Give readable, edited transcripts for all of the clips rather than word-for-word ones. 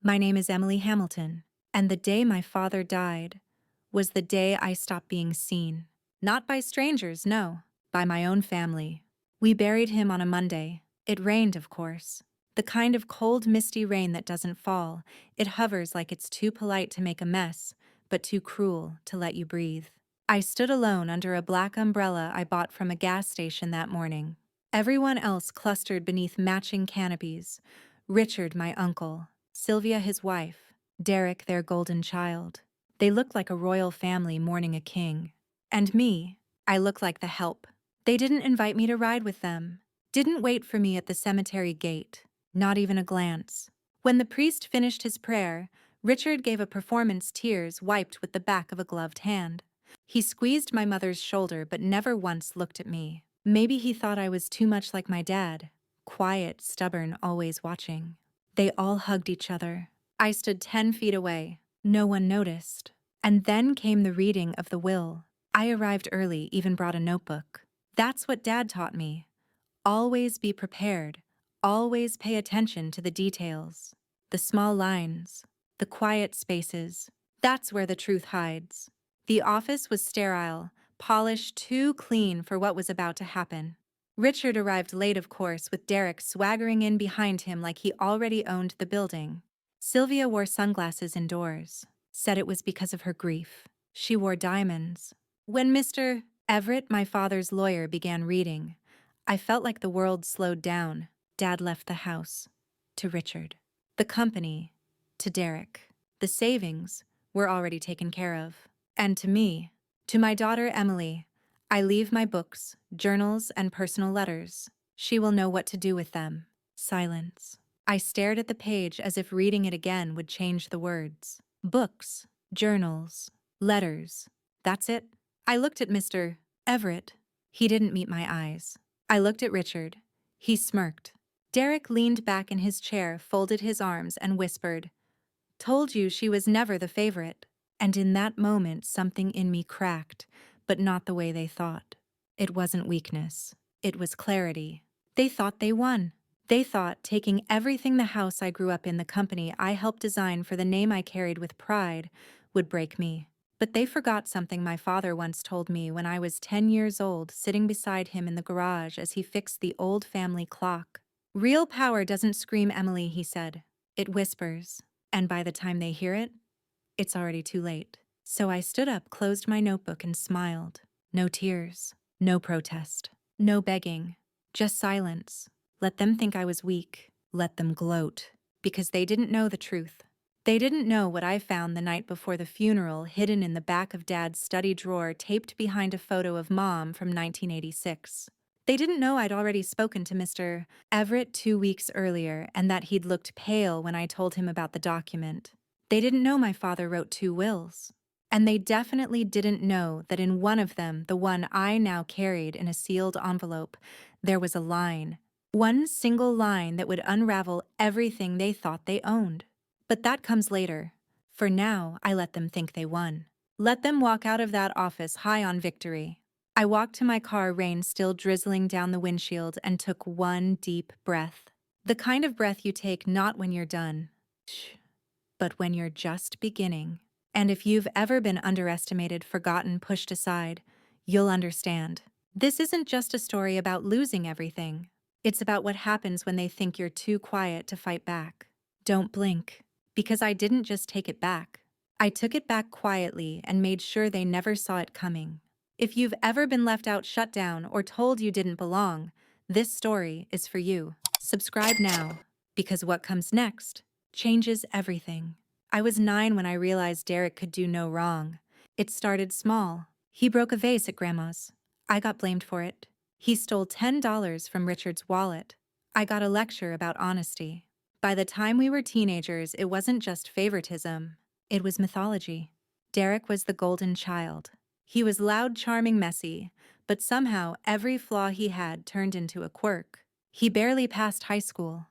My name is Emily Hamilton, and the day my father died was the day I stopped being seen. Not by strangers, no, by my own family. We buried him on a Monday. It rained, of course. The kind of cold, misty rain that doesn't fall. It hovers like it's too polite to make a mess, but too cruel to let you breathe. I stood alone under a black umbrella I bought from a gas station that morning. Everyone else clustered beneath matching canopies. Richard, my uncle, Sylvia, his wife, Derek, their golden child. They looked like a royal family mourning a king. And me, I looked like the help. They didn't invite me to ride with them, didn't wait for me at the cemetery gate, not even a glance. When the priest finished his prayer, Richard gave a performance tears wiped with the back of a gloved hand. He squeezed my mother's shoulder but never once looked at me. Maybe he thought I was too much like my dad, quiet, stubborn, always watching. They all hugged each other. I stood 10 feet away. No one noticed. And then came the reading of the will. I arrived early, even brought a notebook. That's what Dad taught me. Always be prepared. Always pay attention to the details. The small lines. The quiet spaces. That's where the truth hides. The office was sterile, polished too clean for what was about to happen. Richard arrived late, of course, with Derek swaggering in behind him like he already owned the building. Sylvia wore sunglasses indoors, said it was because of her grief. She wore diamonds. When Mr. Everett, my father's lawyer, began reading, I felt like the world slowed down. Dad left the house. To Richard. The company. To Derek. The savings were already taken care of. And to me. To my daughter Emily. I leave my books, journals, and personal letters. She will know what to do with them. Silence. I stared at the page as if reading it again would change the words. Books, journals, letters. That's it. I looked at Mr. Everett. He didn't meet my eyes. I looked at Richard. He smirked. Derek leaned back in his chair, folded his arms, and whispered, "Told you she was never the favorite." And in that moment, something in me cracked, but not the way they thought. It wasn't weakness. It was clarity. They thought they won. They thought taking everything the house I grew up in, the company I helped design for the name I carried with pride, would break me. But they forgot something my father once told me when I was 10 years old, sitting beside him in the garage as he fixed the old family clock. Real power doesn't scream, Emily, he said. It whispers. And by the time they hear it, it's already too late. So I stood up, closed my notebook, and smiled. No tears. No protest. No begging. Just silence. Let them think I was weak. Let them gloat. Because they didn't know the truth. They didn't know what I found the night before the funeral, hidden in the back of Dad's study drawer, taped behind a photo of Mom from 1986. They didn't know I'd already spoken to Mr. Everett 2 weeks earlier and that he'd looked pale when I told him about the document. They didn't know my father wrote 2 wills. And they definitely didn't know that in one of them, the one I now carried in a sealed envelope, there was a line. One single line that would unravel everything they thought they owned. But that comes later. For now, I let them think they won. Let them walk out of that office high on victory. I walked to my car, rain still drizzling down the windshield, and took one deep breath. The kind of breath you take not when you're done, but when you're just beginning. And if you've ever been underestimated, forgotten, pushed aside, you'll understand. This isn't just a story about losing everything. It's about what happens when they think you're too quiet to fight back. Don't blink. Because I didn't just take it back. I took it back quietly and made sure they never saw it coming. If you've ever been left out, shut down, or told you didn't belong, this story is for you. Subscribe now, because what comes next changes everything. I was 9 when I realized Derek could do no wrong. It started small. He broke a vase at Grandma's. I got blamed for it. He stole $10 from Richard's wallet. I got a lecture about honesty. By the time we were teenagers, it wasn't just favoritism. It was mythology. Derek was the golden child. He was loud, charming, messy, but somehow every flaw he had turned into a quirk. He barely passed high school.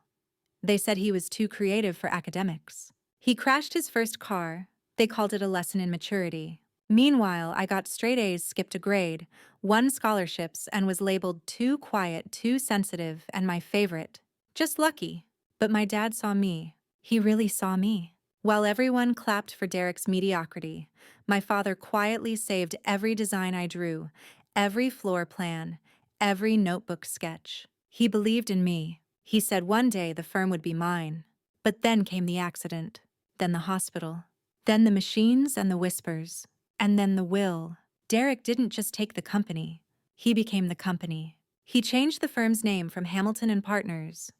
They said he was too creative for academics. He crashed his first car. They called it a lesson in maturity. Meanwhile, I got straight A's, skipped a grade, won scholarships, and was labeled too quiet, too sensitive, and my favorite. Just lucky. But my dad saw me. He really saw me. While everyone clapped for Derek's mediocrity, my father quietly saved every design I drew, every floor plan, every notebook sketch. He believed in me. He said one day the firm would be mine. But then came the accident, then the hospital, then the machines and the whispers, and then the will. Derek didn't just take the company. He became the company. He changed the firm's name from Hamilton and Partners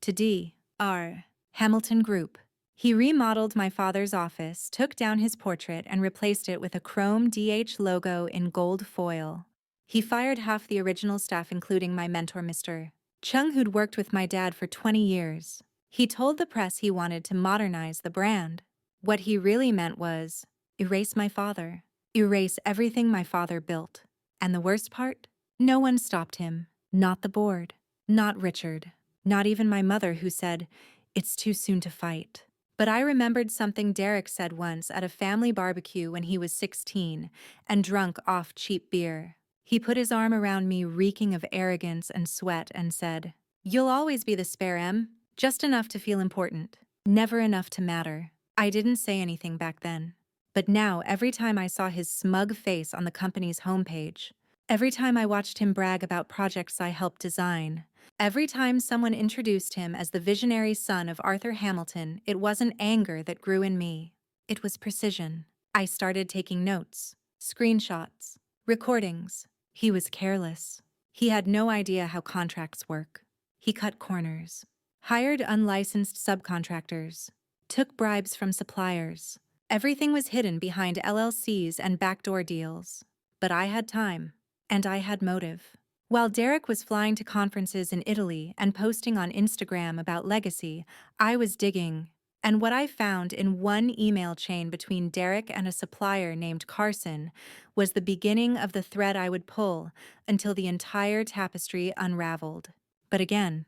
to D.R. Hamilton Group. He remodeled my father's office, took down his portrait, and replaced it with a chrome DH logo in gold foil. He fired half the original staff, including my mentor, Mr. Chung, who'd worked with my dad for 20 years. He told the press he wanted to modernize the brand. What he really meant was, erase my father. Erase everything my father built. And the worst part? No one stopped him. Not the board. Not Richard. Not even my mother, who said, "It's too soon to fight." But I remembered something Derek said once at a family barbecue when he was 16 and drunk off cheap beer. He put his arm around me, reeking of arrogance and sweat, and said, "You'll always be the spare M, just enough to feel important, never enough to matter." I didn't say anything back then. But now, every time I saw his smug face on the company's homepage, every time I watched him brag about projects I helped design, every time someone introduced him as the visionary son of Arthur Hamilton, it wasn't anger that grew in me. It was precision. I started taking notes, screenshots, recordings. He was careless. He had no idea how contracts work. He cut corners, hired unlicensed subcontractors, took bribes from suppliers. Everything was hidden behind LLCs and backdoor deals. But I had time, and I had motive. While Derek was flying to conferences in Italy and posting on Instagram about legacy, I was digging. And what I found in one email chain between Derek and a supplier named Carson was the beginning of the thread I would pull until the entire tapestry unraveled. But again,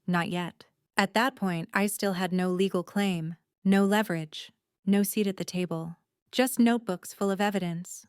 not yet. At that point, I still had no legal claim, no leverage, no seat at the table, just notebooks full of evidence.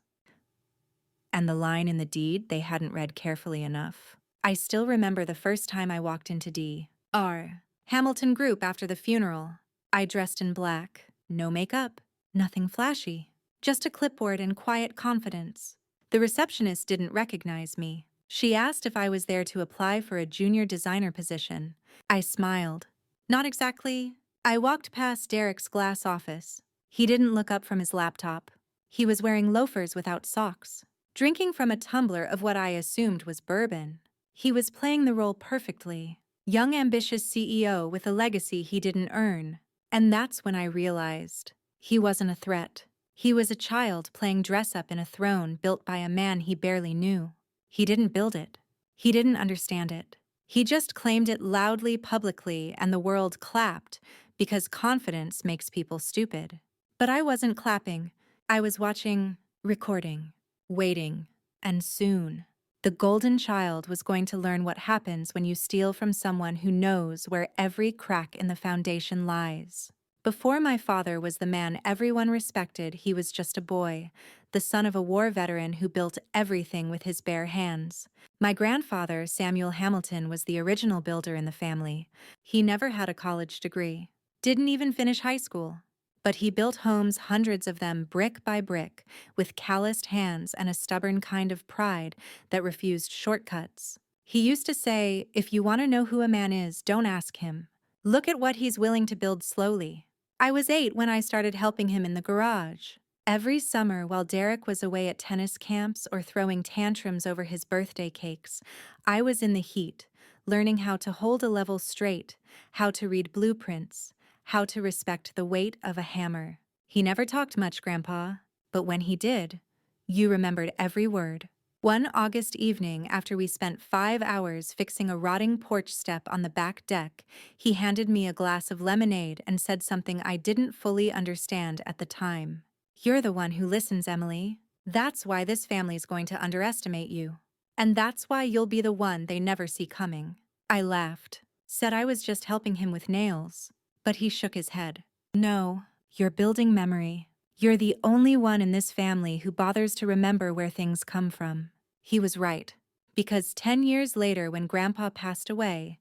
And the line in the deed they hadn't read carefully enough. I still remember the first time I walked into D.R. Hamilton Group after the funeral. I dressed in black, no makeup, nothing flashy, just a clipboard and quiet confidence. The receptionist didn't recognize me. She asked if I was there to apply for a junior designer position. I smiled. Not exactly. I walked past Derek's glass office. He didn't look up from his laptop. He was wearing loafers without socks, drinking from a tumbler of what I assumed was bourbon. He was playing the role perfectly. Young, ambitious CEO with a legacy he didn't earn. And that's when I realized he wasn't a threat. He was a child playing dress-up in a throne built by a man he barely knew. He didn't build it. He didn't understand it. He just claimed it loudly, publicly, and the world clapped because confidence makes people stupid. But I wasn't clapping. I was watching, recording, waiting, and soon, the golden child was going to learn what happens when you steal from someone who knows where every crack in the foundation lies. Before my father was the man everyone respected, he was just a boy, the son of a war veteran who built everything with his bare hands. My grandfather, Samuel Hamilton, was the original builder in the family. He never had a college degree, didn't even finish high school. But he built homes, hundreds of them, brick by brick, with calloused hands and a stubborn kind of pride that refused shortcuts. He used to say, "If you want to know who a man is, don't ask him. Look at what he's willing to build slowly." I was 8 when I started helping him in the garage. Every summer, while Derek was away at tennis camps or throwing tantrums over his birthday cakes, I was in the heat, learning how to hold a level straight, how to read blueprints, how to respect the weight of a hammer. He never talked much, Grandpa, but when he did, you remembered every word. One August evening, after we spent 5 hours fixing a rotting porch step on the back deck, he handed me a glass of lemonade and said something I didn't fully understand at the time. "You're the one who listens, Emily. That's why this family's going to underestimate you. And that's why you'll be the one they never see coming." I laughed, said I was just helping him with nails. But he shook his head. "No, you're building memory. You're the only one in this family who bothers to remember where things come from." He was right, because 10 years later when Grandpa passed away,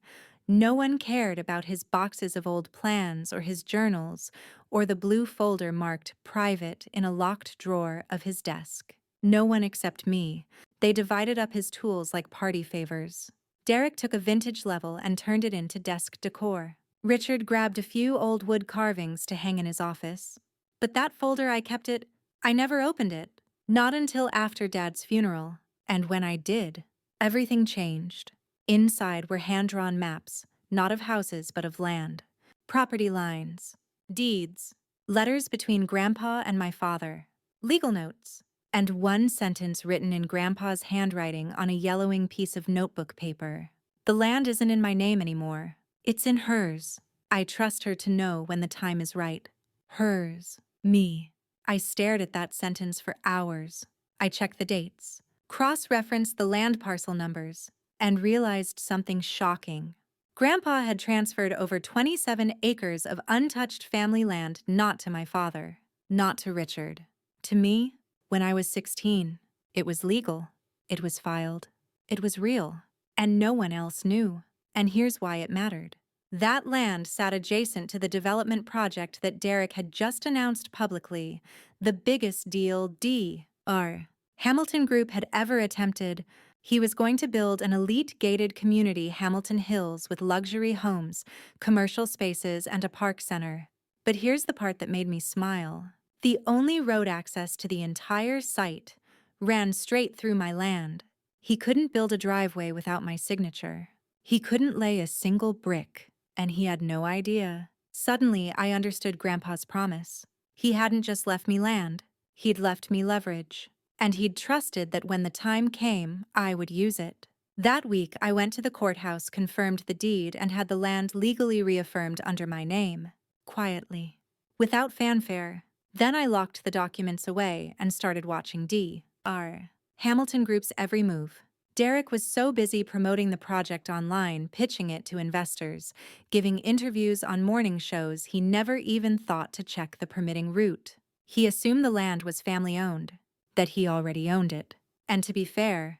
No one cared about his boxes of old plans or his journals or the blue folder marked private in a locked drawer of his desk. No one except me. They divided up his tools like party favors. Derek took a vintage level and turned it into desk decor. Richard grabbed a few old wood carvings to hang in his office. But that folder, I never opened it. Not until after Dad's funeral. And when I did, everything changed. Inside were hand-drawn maps, not of houses but of land, property lines, deeds, letters between Grandpa and my father, legal notes, and one sentence written in Grandpa's handwriting on a yellowing piece of notebook paper. The land isn't in my name anymore. It's in hers. I trust her to know when the time is right. Hers. Me. I stared at that sentence for hours. I checked the dates, cross-referenced the land parcel numbers, and realized something shocking. Grandpa had transferred over 27 acres of untouched family land not to my father, not to Richard. To me, when I was 16, it was legal, it was filed, it was real, and no one else knew. And here's why it mattered. That land sat adjacent to the development project that Derek had just announced publicly, the biggest deal D.R. Hamilton Group had ever attempted. He was going to build an elite gated community, Hamilton Hills, with luxury homes, commercial spaces, and a park center. But here's the part that made me smile. The only road access to the entire site ran straight through my land. He couldn't build a driveway without my signature. He couldn't lay a single brick, and he had no idea. Suddenly, I understood Grandpa's promise. He hadn't just left me land, he'd left me leverage. And he'd trusted that when the time came, I would use it. That week, I went to the courthouse, confirmed the deed, and had the land legally reaffirmed under my name, quietly, without fanfare. Then I locked the documents away and started watching D.R. Hamilton Group's every move. Derek was so busy promoting the project online, pitching it to investors, giving interviews on morning shows, he never even thought to check the permitting route. He assumed the land was family-owned, that he already owned it. And to be fair,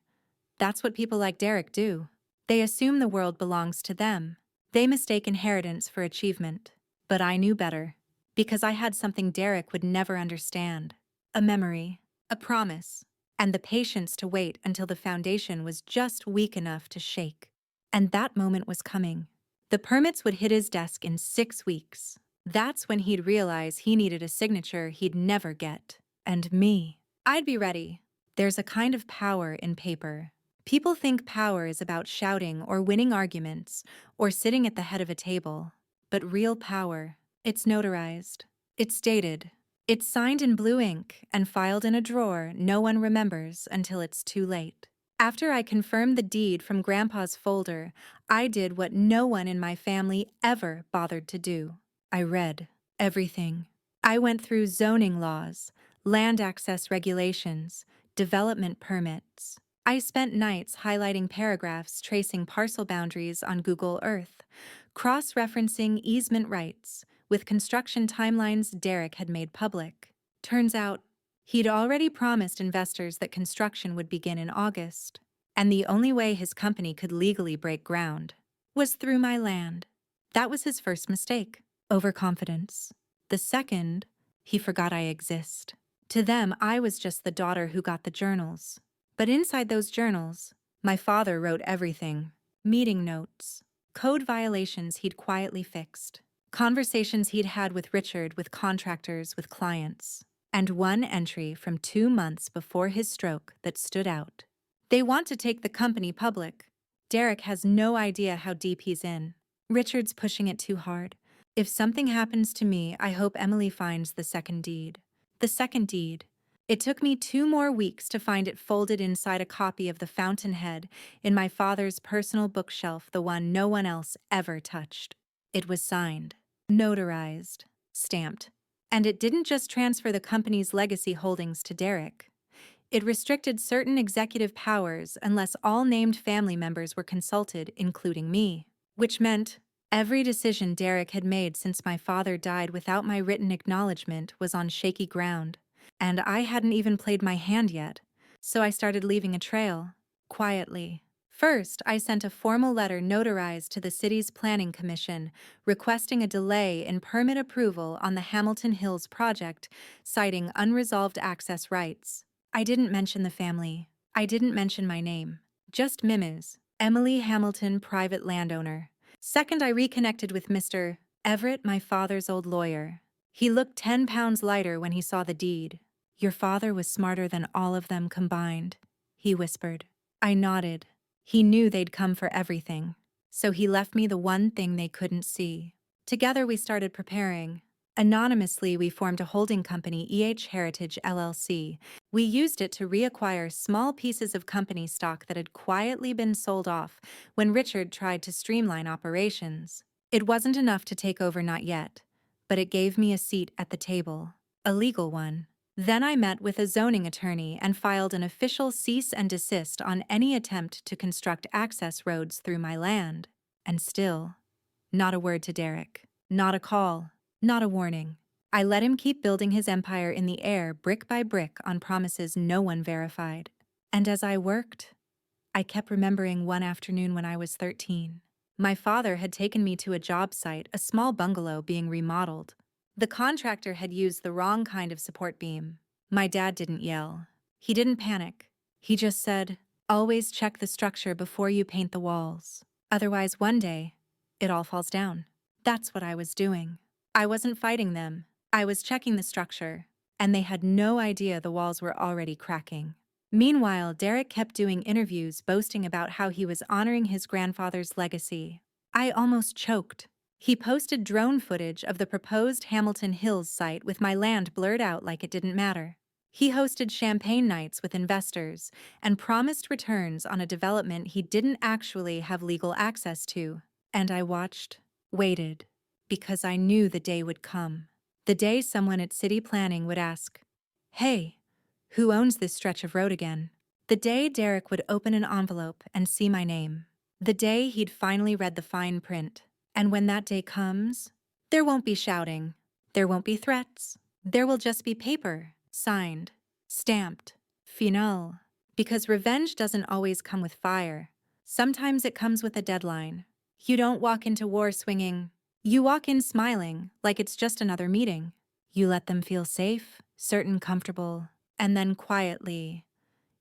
that's what people like Derek do. They assume the world belongs to them. They mistake inheritance for achievement. But I knew better, because I had something Derek would never understand. A memory, a promise, and the patience to wait until the foundation was just weak enough to shake. And that moment was coming. The permits would hit his desk in 6 weeks. That's when he'd realize he needed a signature he'd never get. And me. I'd be ready. There's a kind of power in paper. People think power is about shouting or winning arguments or sitting at the head of a table. But real power, it's notarized. It's dated. It's signed in blue ink and filed in a drawer no one remembers until it's too late. After I confirmed the deed from Grandpa's folder, I did what no one in my family ever bothered to do. I read everything. I went through zoning laws, land access regulations, development permits. I spent nights highlighting paragraphs tracing parcel boundaries on Google Earth, cross-referencing easement rights with construction timelines Derek had made public. Turns out, he'd already promised investors that construction would begin in August, and the only way his company could legally break ground was through my land. That was his first mistake, overconfidence. The second, he forgot I exist. To them, I was just the daughter who got the journals. But inside those journals, my father wrote everything. Meeting notes, code violations he'd quietly fixed, conversations he'd had with Richard, with contractors, with clients, and one entry from 2 months before his stroke that stood out. They want to take the company public. Derek has no idea how deep he's in. Richard's pushing it too hard. If something happens to me, I hope Emily finds the second deed. The second deed. It took me 2 more weeks to find it folded inside a copy of The Fountainhead in my father's personal bookshelf, the one no one else ever touched. It was signed, notarized, stamped. And it didn't just transfer the company's legacy holdings to Derek. It restricted certain executive powers unless all named family members were consulted, including me. Which meant every decision Derek had made since my father died without my written acknowledgement was on shaky ground. And I hadn't even played my hand yet, so I started leaving a trail, quietly, First, I sent a formal letter notarized to the city's planning commission, requesting a delay in permit approval on the Hamilton Hills project, citing unresolved access rights. I didn't mention the family. I didn't mention my name. Just Mrs. Emily Hamilton, private landowner. Second, I reconnected with Mr. Everett, my father's old lawyer. He looked 10 pounds lighter when he saw the deed. Your father was smarter than all of them combined, he whispered. I nodded. He knew they'd come for everything, so he left me the one thing they couldn't see. Together we started preparing. Anonymously, we formed a holding company, Heritage LLC. We used it to reacquire small pieces of company stock that had quietly been sold off when Richard tried to streamline operations. It wasn't enough to take over, not yet, but it gave me a seat at the table, a legal one. Then I met with a zoning attorney and filed an official cease and desist on any attempt to construct access roads through my land. And still, not a word to Derek, not a call, not a warning. I let him keep building his empire in the air brick by brick on promises no one verified. And as I worked, I kept remembering one afternoon when I was 13. My father had taken me to a job site, a small bungalow being remodeled. The contractor had used the wrong kind of support beam. My dad didn't yell. He didn't panic. He just said, always check the structure before you paint the walls. Otherwise, one day, it all falls down. That's what I was doing. I wasn't fighting them. I was checking the structure, and they had no idea the walls were already cracking. Meanwhile, Derek kept doing interviews boasting about how he was honoring his grandfather's legacy. I almost choked. He posted drone footage of the proposed Hamilton Hills site with my land blurred out like it didn't matter. He hosted champagne nights with investors and promised returns on a development he didn't actually have legal access to. And I watched, waited, because I knew the day would come. The day someone at city planning would ask, "Hey, who owns this stretch of road again?" The day Derek would open an envelope and see my name. The day he'd finally read the fine print. And when that day comes, there won't be shouting. There won't be threats. There will just be paper, signed, stamped, final. Because revenge doesn't always come with fire. Sometimes it comes with a deadline. You don't walk into war swinging. You walk in smiling, like it's just another meeting. You let them feel safe, certain, comfortable, and then quietly,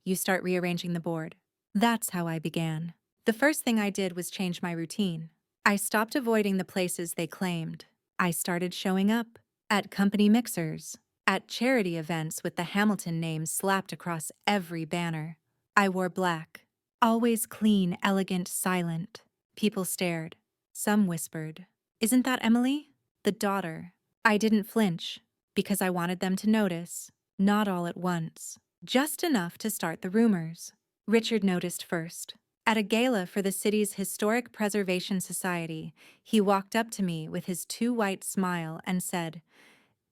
you start rearranging the board. That's how I began. The first thing I did was change my routine. I stopped avoiding the places they claimed. I started showing up at company mixers, at charity events with the Hamilton name slapped across every banner. I wore black, always clean, elegant, silent. People stared. Some whispered, "Isn't that Emily? The daughter?" I didn't flinch because I wanted them to notice, not all at once, just enough to start the rumors. Richard noticed first. At a gala for the city's Historic Preservation Society, he walked up to me with his too white smile and said,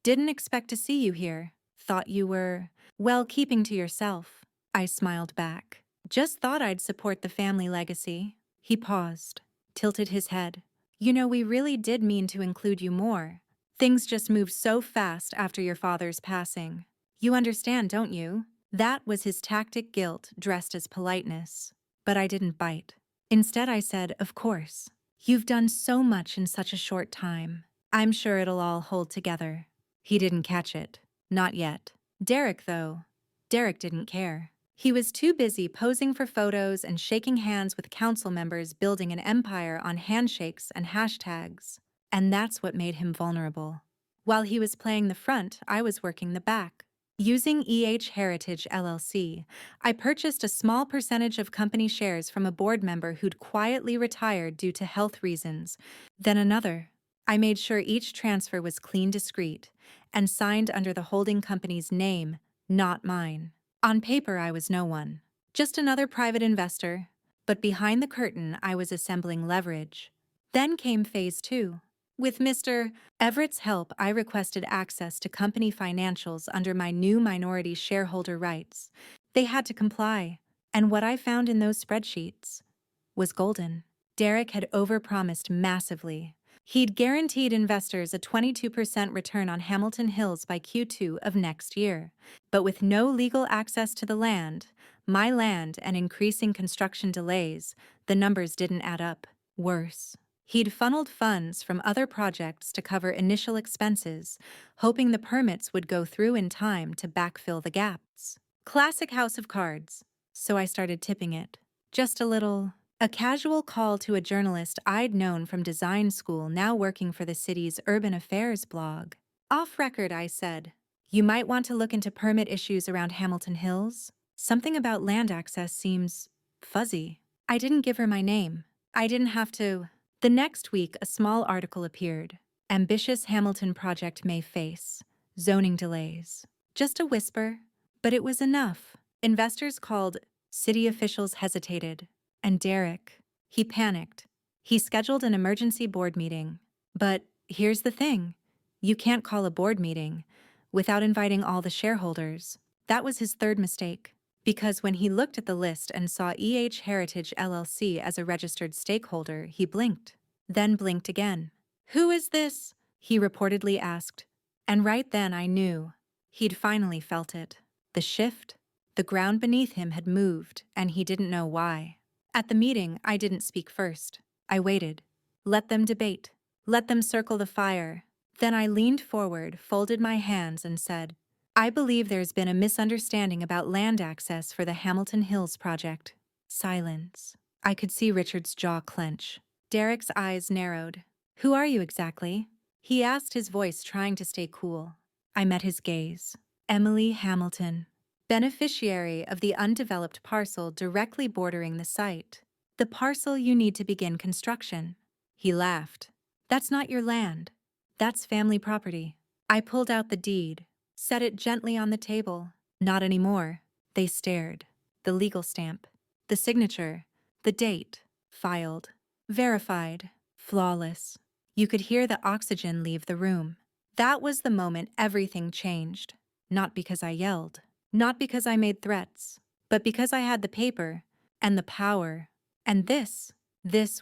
"Didn't expect to see you here. Thought you were, well, keeping to yourself." I smiled back. "Just thought I'd support the family legacy." He paused, tilted his head. "You know, we really did mean to include you more. Things just moved so fast after your father's passing. You understand, don't you?" That was his tactic, guilt dressed as politeness. But I didn't bite. Instead, I said, "Of course. You've done so much in such a short time. I'm sure it'll all hold together." He didn't catch it. Not yet. Derek, though. Derek didn't care. He was too busy posing for photos and shaking hands with council members, building an empire on handshakes and hashtags. And that's what made him vulnerable. While he was playing the front, I was working the back. Using Heritage LLC, I purchased a small percentage of company shares from a board member who'd quietly retired due to health reasons, then another. I made sure each transfer was clean, discreet, and signed under the holding company's name, not mine. On paper, I was no one, just another private investor, but behind the curtain, I was assembling leverage. Then came phase 2. With Mr. Everett's help, I requested access to company financials under my new minority shareholder rights. They had to comply, and what I found in those spreadsheets was golden. Derek had overpromised massively. He'd guaranteed investors a 22% return on Hamilton Hills by Q2 of next year. But with no legal access to the land, my land and increasing construction delays, the numbers didn't add up. Worse, he'd funneled funds from other projects to cover initial expenses, hoping the permits would go through in time to backfill the gaps. Classic house of cards. So I started tipping it. Just a little. A casual call to a journalist I'd known from design school, now working for the city's urban affairs blog. Off record, I said. You might want to look into permit issues around Hamilton Hills. Something about land access seems fuzzy. I didn't give her my name. I didn't have to. The next week, a small article appeared. Ambitious Hamilton project may face zoning delays. Just a whisper, but it was enough. Investors called, city officials hesitated. And Derek, he panicked. He scheduled an emergency board meeting. But here's the thing. You can't call a board meeting without inviting all the shareholders. That was his third mistake. Because when he looked at the list and saw Heritage LLC as a registered stakeholder, he blinked. Then blinked again. Who is this? He reportedly asked. And right then I knew. He'd finally felt it. The shift. The ground beneath him had moved, and he didn't know why. At the meeting, I didn't speak first. I waited. Let them debate. Let them circle the fire. Then I leaned forward, folded my hands, and said, I believe there's been a misunderstanding about land access for the Hamilton Hills project. Silence. I could see Richard's jaw clench. Derek's eyes narrowed. Who are you exactly? He asked, his voice trying to stay cool. I met his gaze. Emily Hamilton, beneficiary of the undeveloped parcel directly bordering the site. The parcel you need to begin construction. He laughed. That's not your land. That's family property. I pulled out the deed, set it gently on the table. Not anymore. They stared. The legal stamp. The signature. The date. Filed. Verified. Flawless. You could hear the oxygen leave the room. That was the moment everything changed. Not because I yelled. Not because I made threats. But because I had the paper. And the power. And this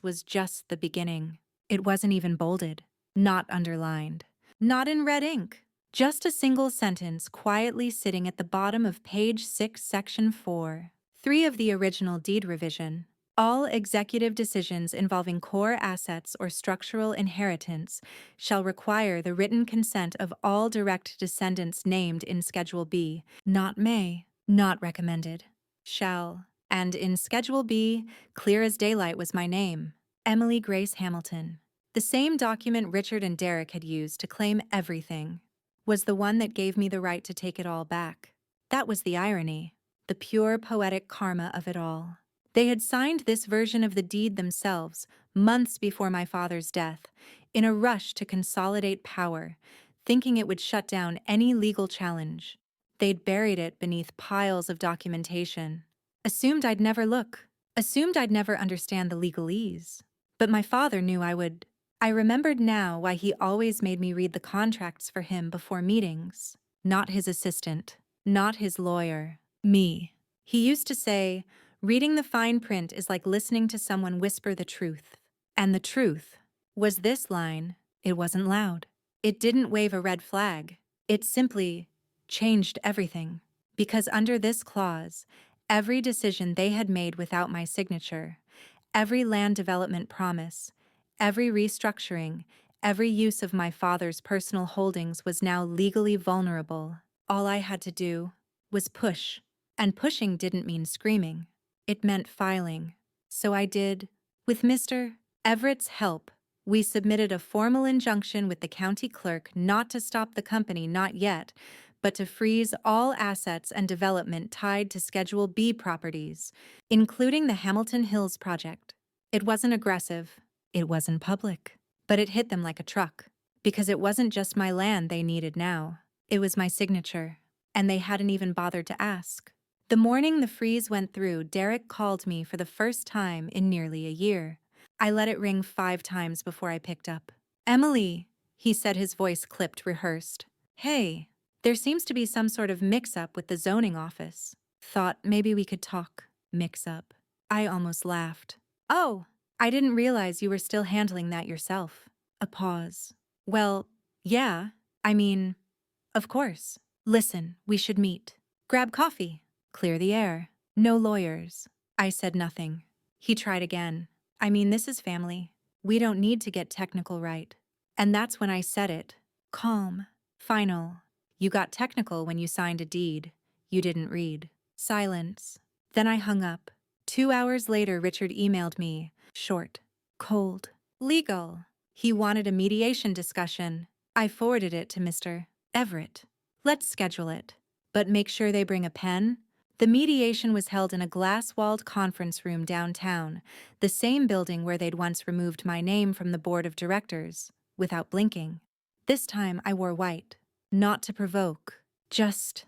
was just the beginning. It wasn't even bolded. Not underlined. Not in red ink. Just a single sentence quietly sitting at the bottom of page 6, section 4. 3 of the original deed revision. All executive decisions involving core assets or structural inheritance shall require the written consent of all direct descendants named in Schedule B. Not may. Not recommended. Shall. And in Schedule B, clear as daylight was my name. Emily Grace Hamilton. The same document Richard and Derek had used to claim everything was the one that gave me the right to take it all back. That was the irony, the pure poetic karma of it all. They had signed this version of the deed themselves months before my father's death, in a rush to consolidate power, thinking it would shut down any legal challenge. They'd buried it beneath piles of documentation. Assumed I'd never look. Assumed I'd never understand the legalese. But my father knew I would. I remembered now why he always made me read the contracts for him before meetings. Not his assistant. Not his lawyer. Me. He used to say, reading the fine print is like listening to someone whisper the truth. And the truth was this line. It wasn't loud. It didn't wave a red flag. It simply changed everything. Because under this clause, every decision they had made without my signature, every land development promise, every restructuring, every use of my father's personal holdings was now legally vulnerable. All I had to do was push. And pushing didn't mean screaming. It meant filing. So I did. With Mr. Everett's help, we submitted a formal injunction with the county clerk not to stop the company, not yet, but to freeze all assets and development tied to Schedule B properties, including the Hamilton Hills project. It wasn't aggressive. It wasn't public. But it hit them like a truck. Because it wasn't just my land they needed now. It was my signature. And they hadn't even bothered to ask. The morning the freeze went through, Derek called me for the first time in nearly a year. I let it ring 5 times before I picked up. Emily, he said, his voice clipped, rehearsed. Hey, there seems to be some sort of mix-up with the zoning office. Thought maybe we could talk. Mix-up. I almost laughed. Oh, I didn't realize you were still handling that yourself. A pause. Well, yeah, I mean, of course. Listen, we should meet. Grab coffee. Clear the air. No lawyers. I said nothing. He tried again. I mean, this is family. We don't need to get technical right. And that's when I said it. Calm. Final. You got technical when you signed a deed. You didn't read. Silence. Then I hung up. 2 hours later, Richard emailed me. Short. Cold. Legal. He wanted a mediation discussion. I forwarded it to Mr. Everett. Let's schedule it. But make sure they bring a pen. The mediation was held in a glass-walled conference room downtown, the same building where they'd once removed my name from the board of directors, without blinking. This time I wore white. Not to provoke, just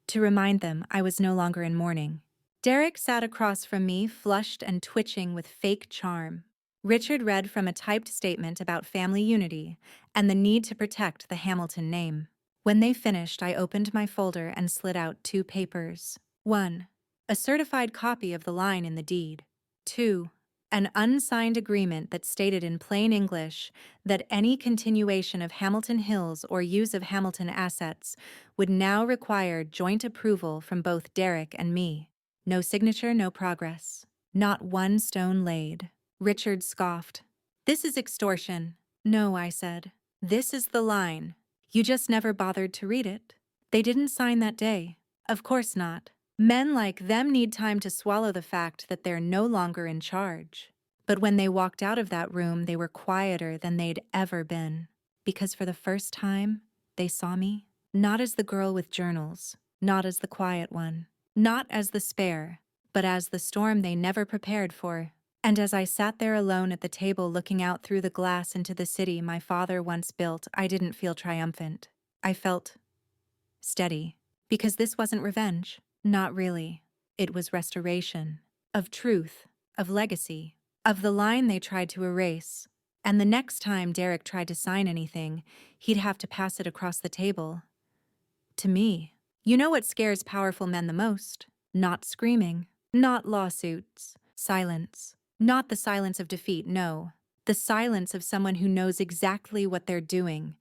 to remind them I was no longer in mourning. Derek sat across from me, flushed and twitching with fake charm. Richard read from a typed statement about family unity and the need to protect the Hamilton name. When they finished, I opened my folder and slid out 2 papers. 1. A certified copy of the line in the deed. 2. An unsigned agreement that stated in plain English that any continuation of Hamilton Hills or use of Hamilton assets would now require joint approval from both Derek and me. No signature, no progress. Not one stone laid. Richard scoffed. This is extortion. No, I said. This is the line. You just never bothered to read it. They didn't sign that day. Of course not. Men like them need time to swallow the fact that they're no longer in charge. But when they walked out of that room, they were quieter than they'd ever been. Because for the first time, they saw me, not as the girl with journals, not as the quiet one, not as the spare, but as the storm they never prepared for. And as I sat there alone at the table looking out through the glass into the city my father once built, I didn't feel triumphant. I felt steady. Because this wasn't revenge. Not really. It was restoration. Of truth. Of legacy. Of the line they tried to erase. And the next time Derek tried to sign anything, he'd have to pass it across the table. To me. You know what scares powerful men the most? Not screaming. Not lawsuits. Silence. Not the silence of defeat, no. The silence of someone who knows exactly what they're doing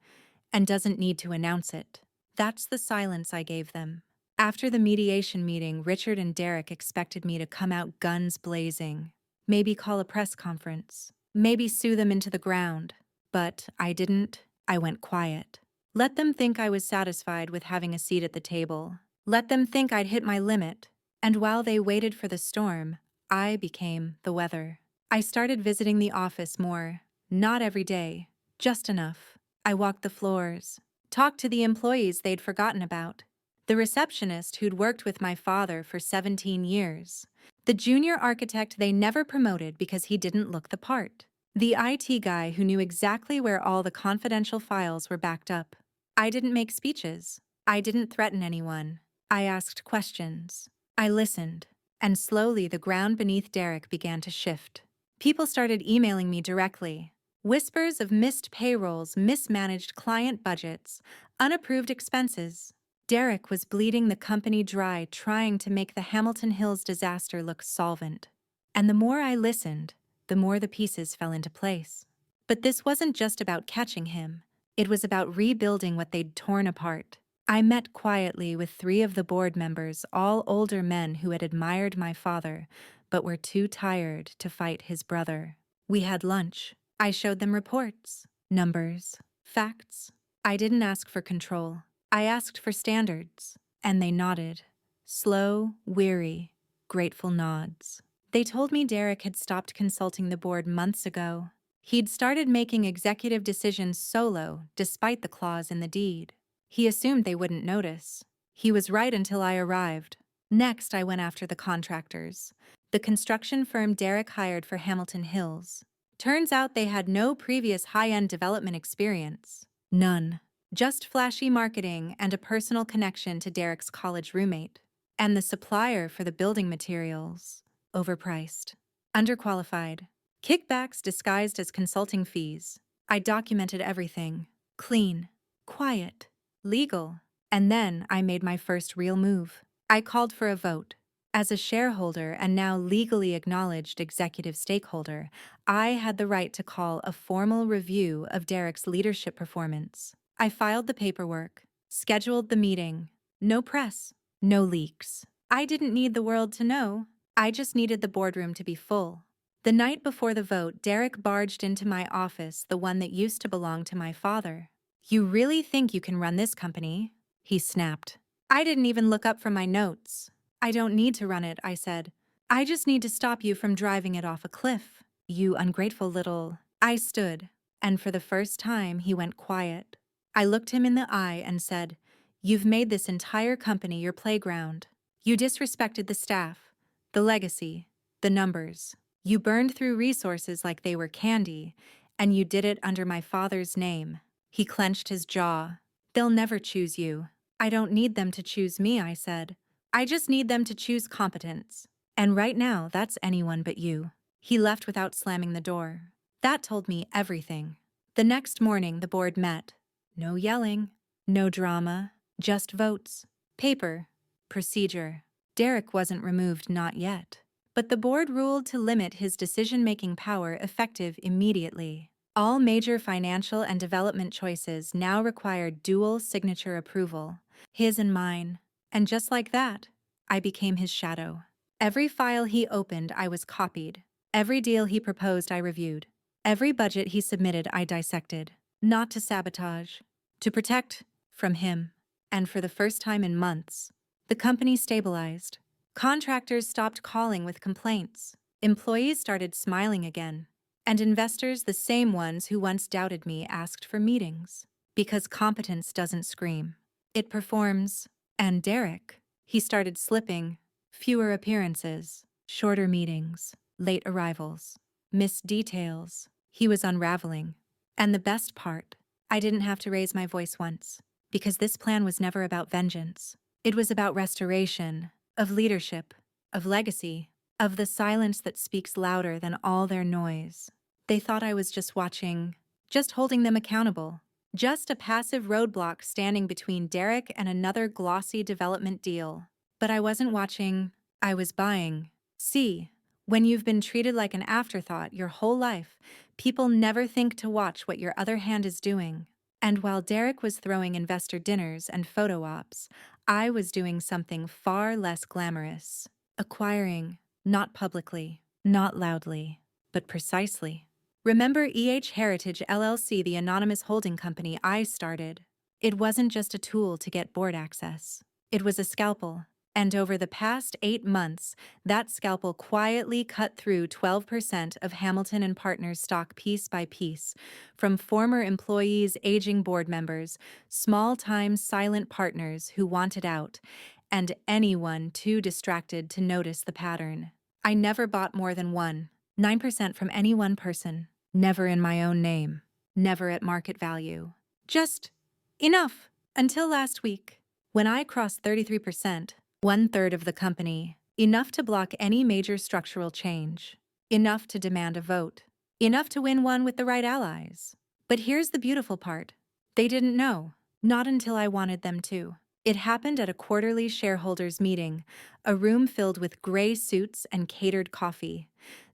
and doesn't need to announce it. That's the silence I gave them. After the mediation meeting, Richard and Derek expected me to come out guns blazing. Maybe call a press conference. Maybe sue them into the ground. But I didn't. I went quiet. Let them think I was satisfied with having a seat at the table. Let them think I'd hit my limit. And while they waited for the storm, I became the weather. I started visiting the office more. Not every day. Just enough. I walked the floors. Talked to the employees they'd forgotten about. The receptionist who'd worked with my father for 17 years. The junior architect they never promoted because he didn't look the part. The IT guy who knew exactly where all the confidential files were backed up. I didn't make speeches. I didn't threaten anyone. I asked questions. I listened. And slowly the ground beneath Derek began to shift. People started emailing me directly. Whispers of missed payrolls, mismanaged client budgets, unapproved expenses. Derek was bleeding the company dry, trying to make the Hamilton Hills disaster look solvent. And the more I listened, the more the pieces fell into place. But this wasn't just about catching him. It was about rebuilding what they'd torn apart. I met quietly with 3 of the board members, all older men who had admired my father, but were too tired to fight his brother. We had lunch. I showed them reports, numbers, facts. I didn't ask for control. I asked for standards. And they nodded. Slow, weary, grateful nods. They told me Derek had stopped consulting the board months ago. He'd started making executive decisions solo, despite the clause in the deed. He assumed they wouldn't notice. He was right until I arrived. Next, I went after the contractors. The construction firm Derek hired for Hamilton Hills. Turns out they had no previous high-end development experience. None. Just flashy marketing and a personal connection to Derek's college roommate. And the supplier for the building materials. Overpriced. Underqualified. Kickbacks disguised as consulting fees. I documented everything. Clean. Quiet. Legal. And then I made my first real move. I called for a vote. As a shareholder and now legally acknowledged executive stakeholder, I had the right to call a formal review of Derek's leadership performance. I filed the paperwork, scheduled the meeting. No press, no leaks. I didn't need the world to know. I just needed the boardroom to be full. The night before the vote, Derek barged into my office, the one that used to belong to my father. "You really think you can run this company?" he snapped. I didn't even look up from my notes. "I don't need to run it," I said. "I just need to stop you from driving it off a cliff." "You ungrateful little—" I stood, and for the first time he went quiet. I looked him in the eye and said, "You've made this entire company your playground. You disrespected the staff, the legacy, the numbers. You burned through resources like they were candy, and you did it under my father's name." He clenched his jaw. "They'll never choose you." "I don't need them to choose me," I said. "I just need them to choose competence. And right now, that's anyone but you." He left without slamming the door. That told me everything. The next morning, the board met. No yelling, no drama, just votes, paper, procedure. Derek wasn't removed, not yet. But the board ruled to limit his decision-making power effective immediately. All major financial and development choices now required dual signature approval, his and mine. And just like that, I became his shadow. Every file he opened, I was copied. Every deal he proposed, I reviewed. Every budget he submitted, I dissected. Not to sabotage, to protect from him. And for the first time in months, the company stabilized. Contractors stopped calling with complaints. Employees started smiling again. And investors, the same ones who once doubted me, asked for meetings. Because competence doesn't scream. It performs. And Derek, he started slipping. Fewer appearances, shorter meetings, late arrivals, missed details. He was unraveling. And the best part, I didn't have to raise my voice once. Because this plan was never about vengeance. It was about restoration, of leadership, of legacy, of the silence that speaks louder than all their noise. They thought I was just watching, just holding them accountable, just a passive roadblock standing between Derek and another glossy development deal. But I wasn't watching, I was buying. See, when you've been treated like an afterthought your whole life, people never think to watch what your other hand is doing. And while Derek was throwing investor dinners and photo ops, I was doing something far less glamorous. Acquiring, not publicly, not loudly, but precisely. Remember Heritage LLC, the anonymous holding company I started? It wasn't just a tool to get board access. It was a scalpel. And over the past 8 months, that scalpel quietly cut through 12% of Hamilton and Partners stock piece by piece, from former employees, aging board members, small-time silent partners who wanted out, and anyone too distracted to notice the pattern. I never bought more than 9% from any one person, never in my own name, never at market value. Just enough until last week, when I crossed 33%. 1/3 of the company, enough to block any major structural change, enough to demand a vote, enough to win one with the right allies. But here's the beautiful part. They didn't know, not until I wanted them to. It happened at a quarterly shareholders meeting, a room filled with gray suits and catered coffee,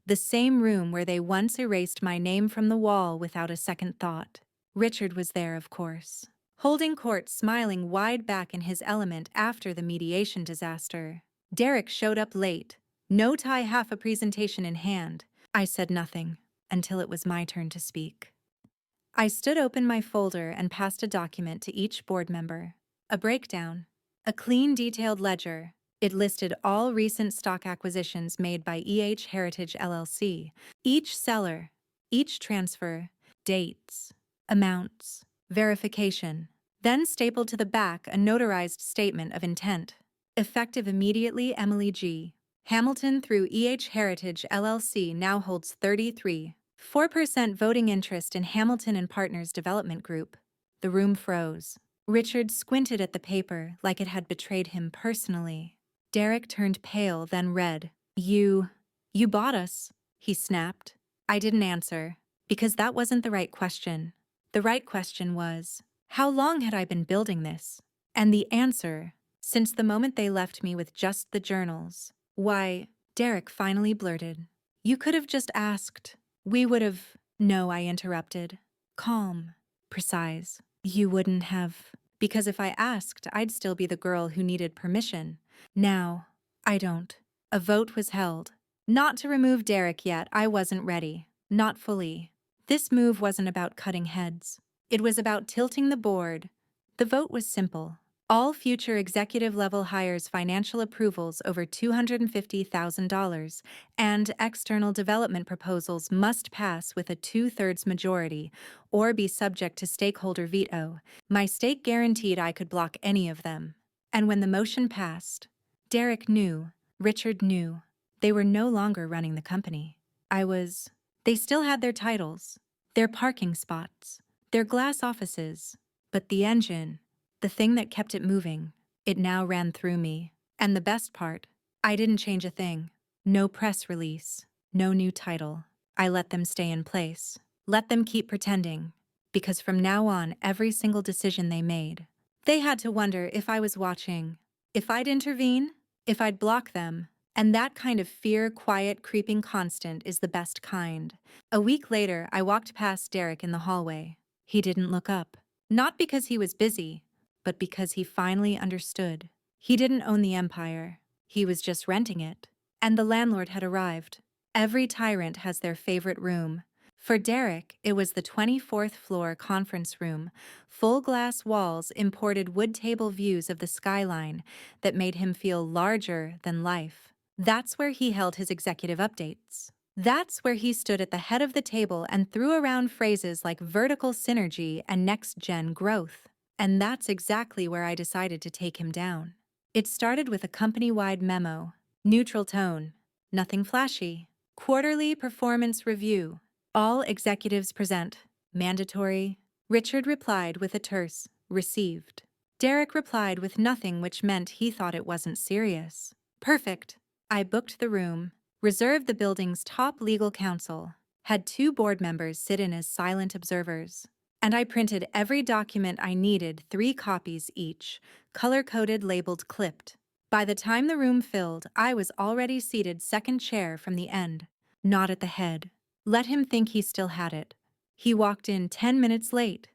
the same room where they once erased my name from the wall without a second thought. Richard was there, of course. Holding court, smiling wide back in his element after the mediation disaster. Derek showed up late, no tie, half a presentation in hand. I said nothing until it was my turn to speak. I stood open my folder and passed a document to each board member. A breakdown, a clean, detailed ledger. It listed all recent stock acquisitions made by Heritage LLC, each seller, each transfer, dates, amounts, verification. Then stapled to the back a notarized statement of intent. Effective immediately, Emily G. Hamilton through Heritage LLC now holds 33.4% voting interest in Hamilton and Partners Development Group. The room froze. Richard squinted at the paper like it had betrayed him personally. Derek turned pale, then red. You bought us," he snapped. I didn't answer, because that wasn't the right question. The right question was, how long had I been building this? And the answer, since the moment they left me with just the journals, why, Derek finally blurted. "You could have just asked. We would have—" "No," I interrupted. Calm, precise. "You wouldn't have. Because if I asked, I'd still be the girl who needed permission. Now, I don't. A vote was held. Not to remove Derek yet, I wasn't ready. Not fully. This move wasn't about cutting heads. It was about tilting the board. The vote was simple. All future executive-level hires financial approvals over $250,000, and external development proposals must pass with a 2/3 majority or be subject to stakeholder veto. My stake guaranteed I could block any of them. And when the motion passed, Derek knew, Richard knew, they were no longer running the company. They still had their titles, their parking spots, their glass offices, but the engine, the thing that kept it moving, it now ran through me. And the best part, I didn't change a thing. No press release, no new title. I let them stay in place. Let them keep pretending. Because from now on, every single decision they made, they had to wonder if I was watching, if I'd intervene, if I'd block them. And that kind of fear, quiet, creeping constant is the best kind. A week later, I walked past Derek in the hallway. He didn't look up. Not because he was busy, but because he finally understood. He didn't own the empire. He was just renting it. And the landlord had arrived. Every tyrant has their favorite room. For Derek, it was the 24th floor conference room, full glass walls, imported wood table views of the skyline that made him feel larger than life. That's where he held his executive updates. That's where he stood at the head of the table and threw around phrases like vertical synergy and next-gen growth. And that's exactly where I decided to take him down. It started with a company-wide memo. Neutral tone. Nothing flashy. Quarterly performance review. All executives present. Mandatory. Richard replied with a terse, received. Derek replied with nothing, which meant he thought it wasn't serious. Perfect. I booked the room, reserved the building's top legal counsel, had 2 board members sit in as silent observers, and I printed every document I needed, 3 copies each, color-coded, labeled, clipped. By the time the room filled, I was already seated second chair from the end, not at the head. Let him think he still had it. He walked in 10 minutes late.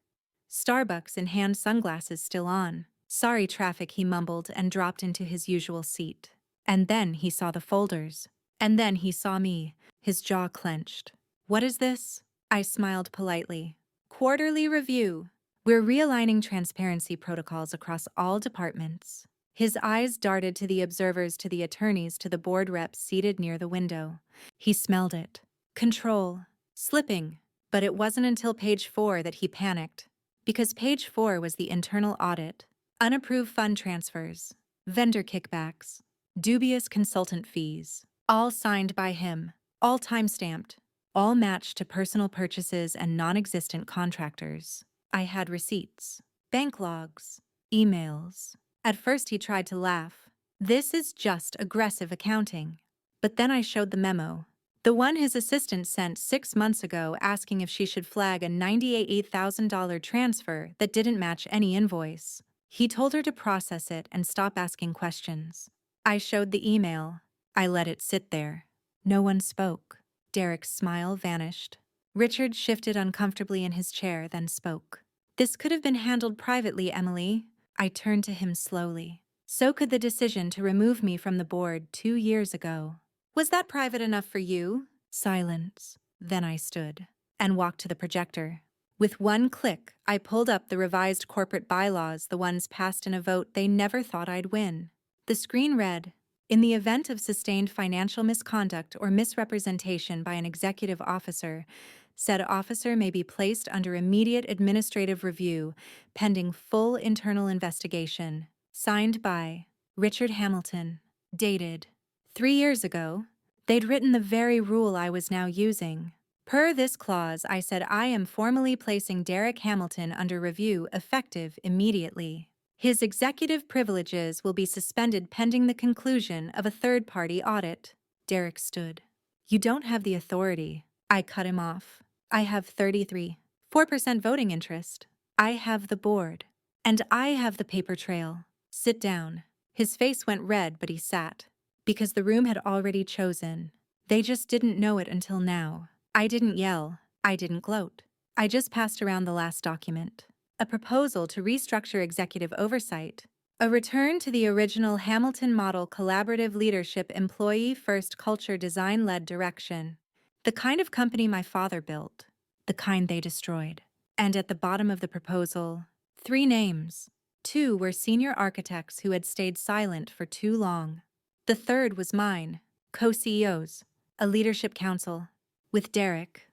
Starbucks in hand, sunglasses still on. Sorry, traffic, he mumbled and dropped into his usual seat. And then he saw the folders. And then he saw me, his jaw clenched. What is this? I smiled politely. Quarterly review. We're realigning transparency protocols across all departments. His eyes darted to the observers, to the attorneys, to the board reps seated near the window. He smelled it. Control. Slipping. But it wasn't until page 4 that he panicked. Because page 4 was the internal audit. Unapproved fund transfers. Vendor kickbacks. Dubious consultant fees. All signed by him. All time-stamped. All matched to personal purchases and non-existent contractors. I had receipts. Bank logs. Emails. At first he tried to laugh. This is just aggressive accounting. But then I showed the memo. The one his assistant sent 6 months ago, asking if she should flag a $98,000 transfer that didn't match any invoice. He told her to process it and stop asking questions. I showed the email. I let it sit there. No one spoke. Derek's smile vanished. Richard shifted uncomfortably in his chair, then spoke. This could have been handled privately, Emily. I turned to him slowly. So could the decision to remove me from the board 2 years ago. Was that private enough for you? Silence. Then I stood and walked to the projector. With one click, I pulled up the revised corporate bylaws, the ones passed in a vote they never thought I'd win. The screen read, in the event of sustained financial misconduct or misrepresentation by an executive officer, said officer may be placed under immediate administrative review, pending full internal investigation. Signed by Richard Hamilton. Dated 3 years ago. They'd written the very rule I was now using. Per this clause, I said I am formally placing Derek Hamilton under review, effective immediately. His executive privileges will be suspended pending the conclusion of a third-party audit. Derek stood. You don't have the authority. I cut him off. I have 33.4% voting interest. I have the board. And I have the paper trail. Sit down. His face went red, but he sat. Because the room had already chosen. They just didn't know it until now. I didn't yell. I didn't gloat. I just passed around the last document. A proposal to restructure executive oversight. A return to the original Hamilton model collaborative leadership employee-first culture design-led direction. The kind of company my father built, the kind they destroyed. And at the bottom of the proposal, 3 names. 2 were senior architects who had stayed silent for too long. The third was mine, co-CEOs, a leadership council, with Derek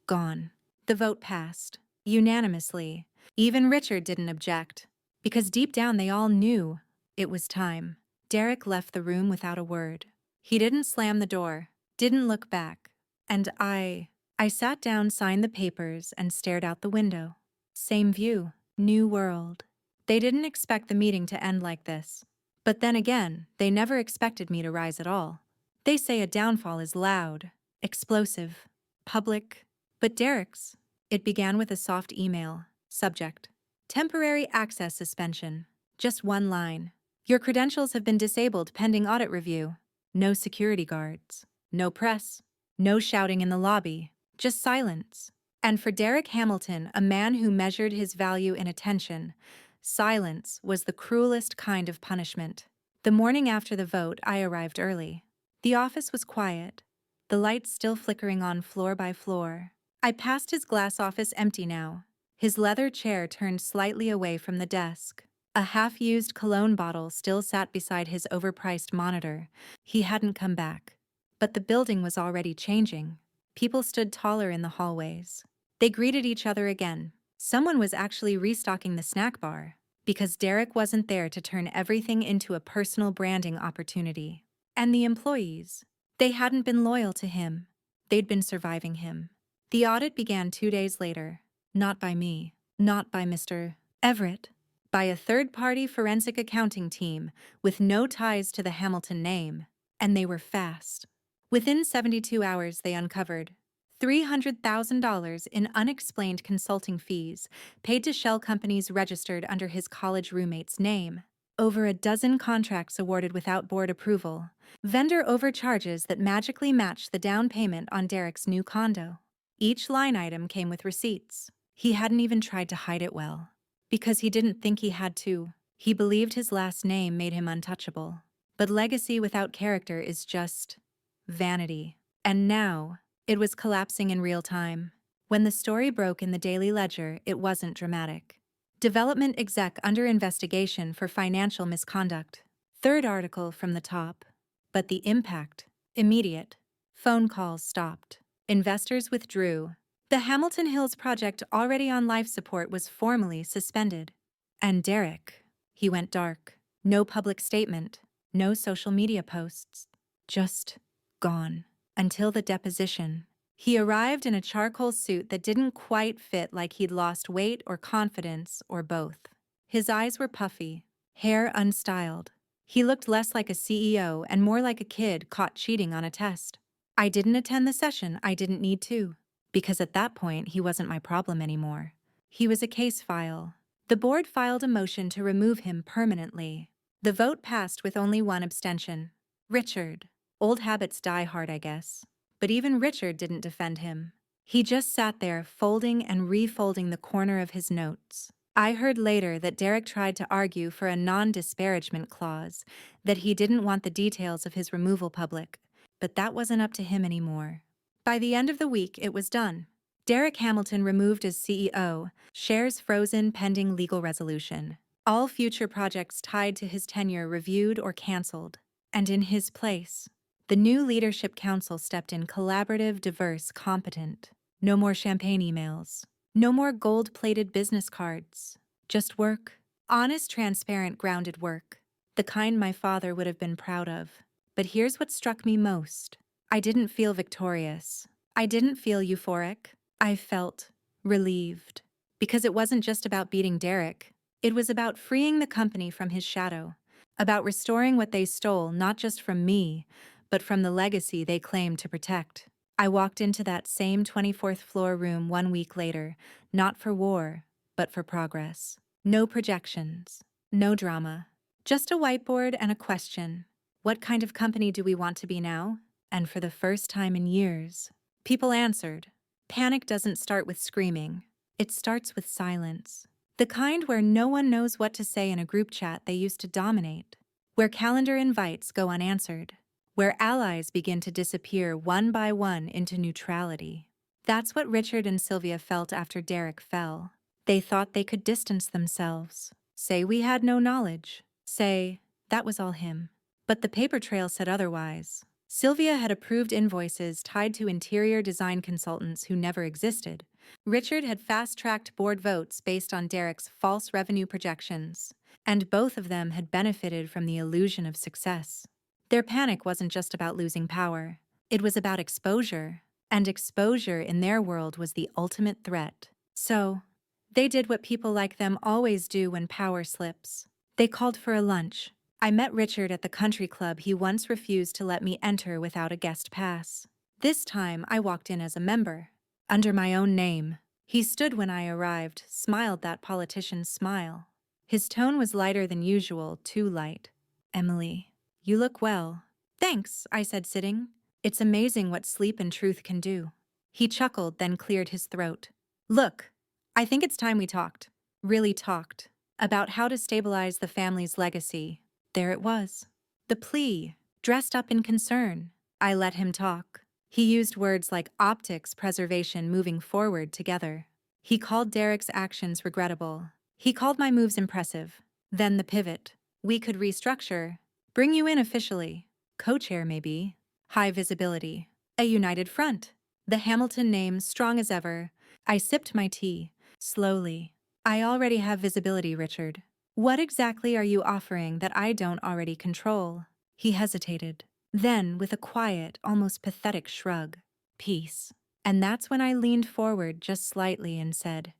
gone. The vote passed, unanimously. Even Richard didn't object, because deep down they all knew it was time. Derek left the room without a word. He didn't slam the door, didn't look back. And I sat down, signed the papers, and stared out the window. Same view, new world. They didn't expect the meeting to end like this. But then again, they never expected me to rise at all. They say a downfall is loud, explosive, public. But Derek's, it began with a soft email. Subject: temporary access suspension. Just one line. Your credentials have been disabled pending audit review. No security guards. No press. No shouting in the lobby. Just silence. And for Derek Hamilton, a man who measured his value in attention, silence was the cruelest kind of punishment. The morning after the vote, I arrived early. The office was quiet, the lights still flickering on floor by floor. I passed his glass office empty now, his leather chair turned slightly away from the desk. A half-used cologne bottle still sat beside his overpriced monitor. He hadn't come back. But the building was already changing. People stood taller in the hallways. They greeted each other again. Someone was actually restocking the snack bar, because Derek wasn't there to turn everything into a personal branding opportunity. And the employees, they hadn't been loyal to him. They'd been surviving him. The audit began 2 days later. Not by me, not by Mr. Everett, by a third-party forensic accounting team with no ties to the Hamilton name. And they were fast. Within 72 hours, they uncovered $300,000 in unexplained consulting fees paid to shell companies registered under his college roommate's name. Over a dozen contracts awarded without board approval. Vendor overcharges that magically matched the down payment on Derek's new condo. Each line item came with receipts. He hadn't even tried to hide it well. Because he didn't think he had to. He believed his last name made him untouchable. But legacy without character is just vanity. And now, it was collapsing in real time. When the story broke in the Daily Ledger, it wasn't dramatic. Development exec under investigation for financial misconduct. Third article from the top. But the impact, immediate. Phone calls stopped. Investors withdrew. The Hamilton Hills project, already on life support, was formally suspended. And Derek, he went dark. No public statement, no social media posts. Just gone. Until the deposition. He arrived in a charcoal suit that didn't quite fit, like he'd lost weight or confidence or both. His eyes were puffy, hair unstyled. He looked less like a CEO and more like a kid caught cheating on a test. I didn't attend the session. I didn't need to. Because at that point, he wasn't my problem anymore. He was a case file. The board filed a motion to remove him permanently. The vote passed with only one abstention. Richard. Old habits die hard, I guess. But even Richard didn't defend him. He just sat there, folding and refolding the corner of his notes. I heard later that Derek tried to argue for a non-disparagement clause, that he didn't want the details of his removal public. But that wasn't up to him anymore. By the end of the week, it was done. Derek Hamilton removed as CEO, shares frozen pending legal resolution. All future projects tied to his tenure reviewed or canceled. And in his place, the new leadership council stepped in, collaborative, diverse, competent. No more champagne emails. No more gold-plated business cards. Just work. Honest, transparent, grounded work. The kind my father would have been proud of. But here's what struck me most. I didn't feel victorious. I didn't feel euphoric. I felt relieved. Because it wasn't just about beating Derek. It was about freeing the company from his shadow. About restoring what they stole, not just from me, but from the legacy they claimed to protect. I walked into that same 24th floor room 1 week later, not for war, but for progress. No projections, no drama, just a whiteboard and a question. What kind of company do we want to be now? And for the first time in years, people answered. Panic doesn't start with screaming. It starts with silence. The kind where no one knows what to say in a group chat they used to dominate. Where calendar invites go unanswered. Where allies begin to disappear one by one into neutrality. That's what Richard and Sylvia felt after Derek fell. They thought they could distance themselves. Say we had no knowledge. Say, that was all him. But the paper trail said otherwise. Sylvia had approved invoices tied to interior design consultants who never existed. Richard had fast-tracked board votes based on Derek's false revenue projections, and both of them had benefited from the illusion of success. Their panic wasn't just about losing power. It was about exposure, and exposure in their world was the ultimate threat. So, they did what people like them always do when power slips. They called for a lunch. I met Richard at the country club he once refused to let me enter without a guest pass. This time, I walked in as a member, under my own name. He stood when I arrived, smiled that politician's smile. His tone was lighter than usual, too light. "Emily, you look well." "Thanks," I said, sitting. "It's amazing what sleep and truth can do." He chuckled, then cleared his throat. "Look, I think it's time we talked. Really talked. About how to stabilize the family's legacy." There it was. The plea, dressed up in concern. I let him talk. He used words like optics, preservation, moving forward together. He called Derek's actions regrettable. He called my moves impressive. Then the pivot. We could restructure. Bring you in officially. Co-chair maybe. High visibility. A united front. The Hamilton name strong as ever. I sipped my tea. Slowly. "I already have visibility, Richard. What exactly are you offering that I don't already control?" He hesitated. Then, with a quiet, almost pathetic shrug, "Peace." And that's when I leaned forward just slightly and said,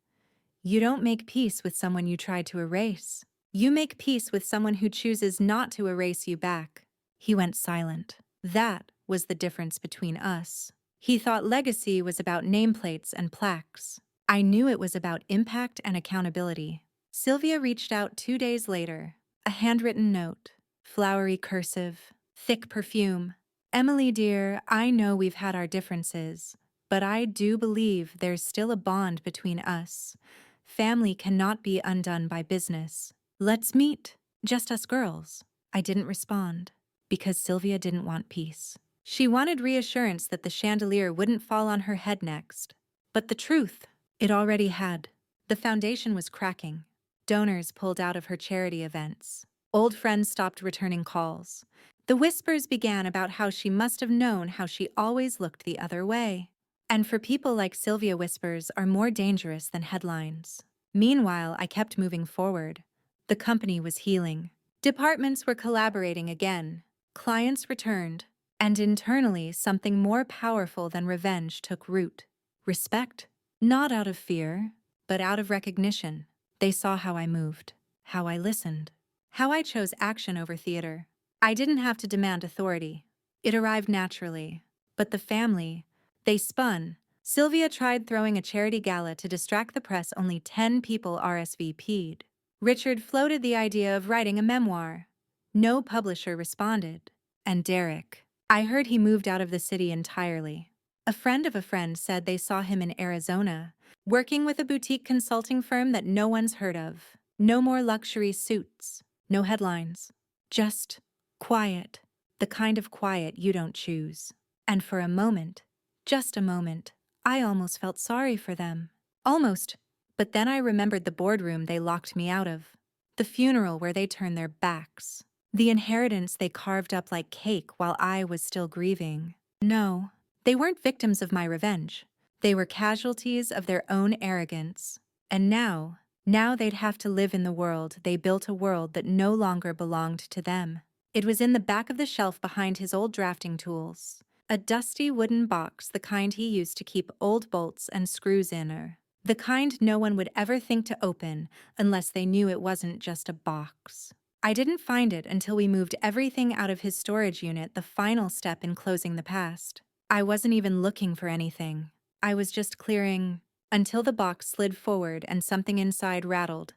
"You don't make peace with someone you try to erase. You make peace with someone who chooses not to erase you back." He went silent. That was the difference between us. He thought legacy was about nameplates and plaques. I knew it was about impact and accountability. Sylvia reached out 2 days later. A handwritten note. Flowery cursive. Thick perfume. "Emily dear, I know we've had our differences, but I do believe there's still a bond between us. Family cannot be undone by business. Let's meet. Just us girls." I didn't respond, because Sylvia didn't want peace. She wanted reassurance that the chandelier wouldn't fall on her head next. But the truth, it already had. The foundation was cracking. Donors pulled out of her charity events. Old friends stopped returning calls. The whispers began about how she must have known how she always looked the other way. And for people like Sylvia, whispers are more dangerous than headlines. Meanwhile, I kept moving forward. The company was healing. Departments were collaborating again. Clients returned. And internally, something more powerful than revenge took root. Respect. Not out of fear, but out of recognition. They saw how I moved, how I listened, how I chose action over theater. I didn't have to demand authority. It arrived naturally. But the family, they spun. Sylvia tried throwing a charity gala to distract the press. Only 10 people RSVP'd. Richard floated the idea of writing a memoir. No publisher responded. And Derek, I heard he moved out of the city entirely. A friend of a friend said they saw him in Arizona, working with a boutique consulting firm that no one's heard of. No more luxury suits. No headlines. Just quiet. The kind of quiet you don't choose. And for a moment, just a moment, I almost felt sorry for them. Almost. But then I remembered the boardroom they locked me out of. The funeral where they turned their backs. The inheritance they carved up like cake while I was still grieving. No, they weren't victims of my revenge. They were casualties of their own arrogance. And now they'd have to live in the world they built, a world that no longer belonged to them. It was in the back of the shelf behind his old drafting tools. A dusty wooden box, the kind he used to keep old bolts and screws in, or the kind no one would ever think to open unless they knew it wasn't just a box. I didn't find it until we moved everything out of his storage unit, the final step in closing the past. I wasn't even looking for anything. I was just clearing, until the box slid forward and something inside rattled.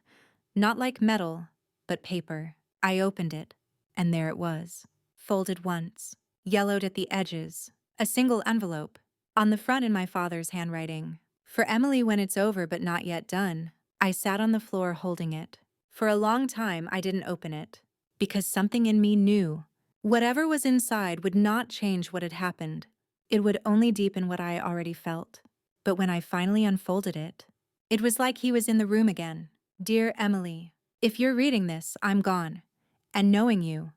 Not like metal, but paper. I opened it, and there it was. Folded once, yellowed at the edges. A single envelope. On the front in my father's handwriting. "For Emily when it's over but not yet done." I sat on the floor holding it. For a long time, I didn't open it. Because something in me knew. Whatever was inside would not change what had happened. It would only deepen what I already felt. But when I finally unfolded it, it was like he was in the room again. Dear Emily, if you're reading this, I'm gone. And knowing you,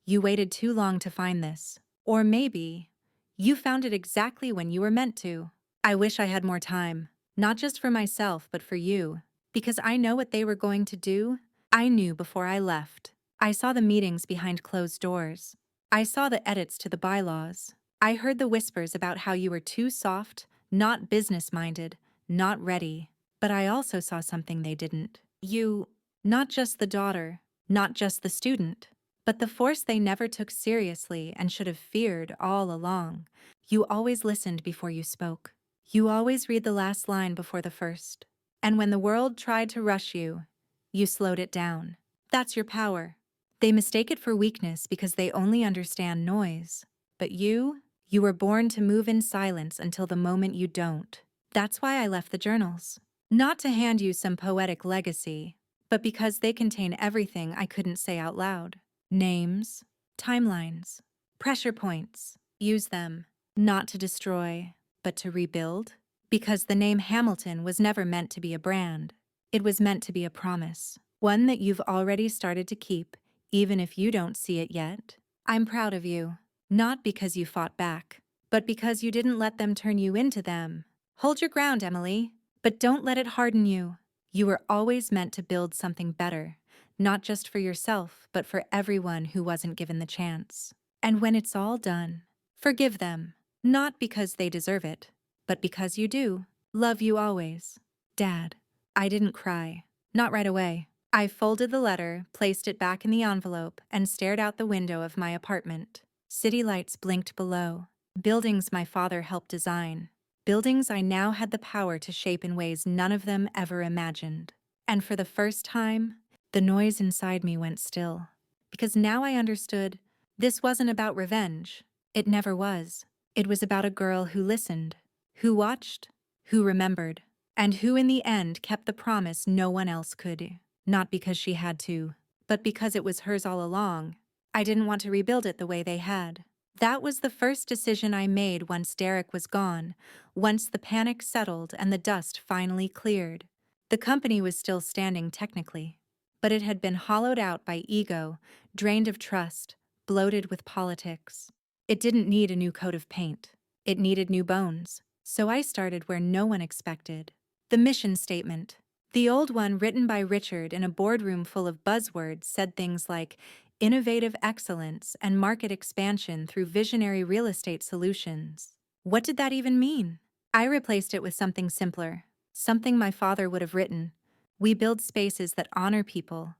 you waited too long to find this. Or maybe, you found it exactly when you were meant to. I wish I had more time. Not just for myself, but for you. Because I know what they were going to do. I knew before I left. I saw the meetings behind closed doors. I saw the edits to the bylaws. I heard the whispers about how you were too soft, not business-minded, not ready. But I also saw something they didn't. You, not just the daughter, not just the student, but the force they never took seriously and should have feared all along. You always listened before you spoke. You always read the last line before the first. And when the world tried to rush you, you slowed it down. That's your power. They mistake it for weakness because they only understand noise. But you were born to move in silence until the moment you don't. That's why I left the journals. Not to hand you some poetic legacy, but because they contain everything I couldn't say out loud. Names, timelines, pressure points. Use them, not to destroy, but to rebuild. Because the name Hamilton was never meant to be a brand. It was meant to be a promise. One that you've already started to keep, even if you don't see it yet. I'm proud of you. Not because you fought back, but because you didn't let them turn you into them. Hold your ground, Emily, but don't let it harden you. You were always meant to build something better, not just for yourself, but for everyone who wasn't given the chance. And when it's all done, forgive them, not because they deserve it, but because you do. Love you always. Dad. I didn't cry. Not right away. I folded the letter, placed it back in the envelope, and stared out the window of my apartment. City lights blinked below. Buildings my father helped design. Buildings I now had the power to shape in ways none of them ever imagined. And for the first time, the noise inside me went still. Because now I understood this wasn't about revenge. It never was. It was about a girl who listened, who watched, who remembered, and who in the end kept the promise no one else could. Not because she had to, but because it was hers all along. I didn't want to rebuild it the way they had. That was the first decision I made once Derek was gone, once the panic settled and the dust finally cleared. The company was still standing technically, but it had been hollowed out by ego, drained of trust, bloated with politics. It didn't need a new coat of paint. It needed new bones. So I started where no one expected. The mission statement. The old one, written by Richard in a boardroom full of buzzwords, said things like innovative excellence and market expansion through visionary real estate solutions. What did that even mean? I replaced it with something simpler, something my father would have written. We build spaces that honor people,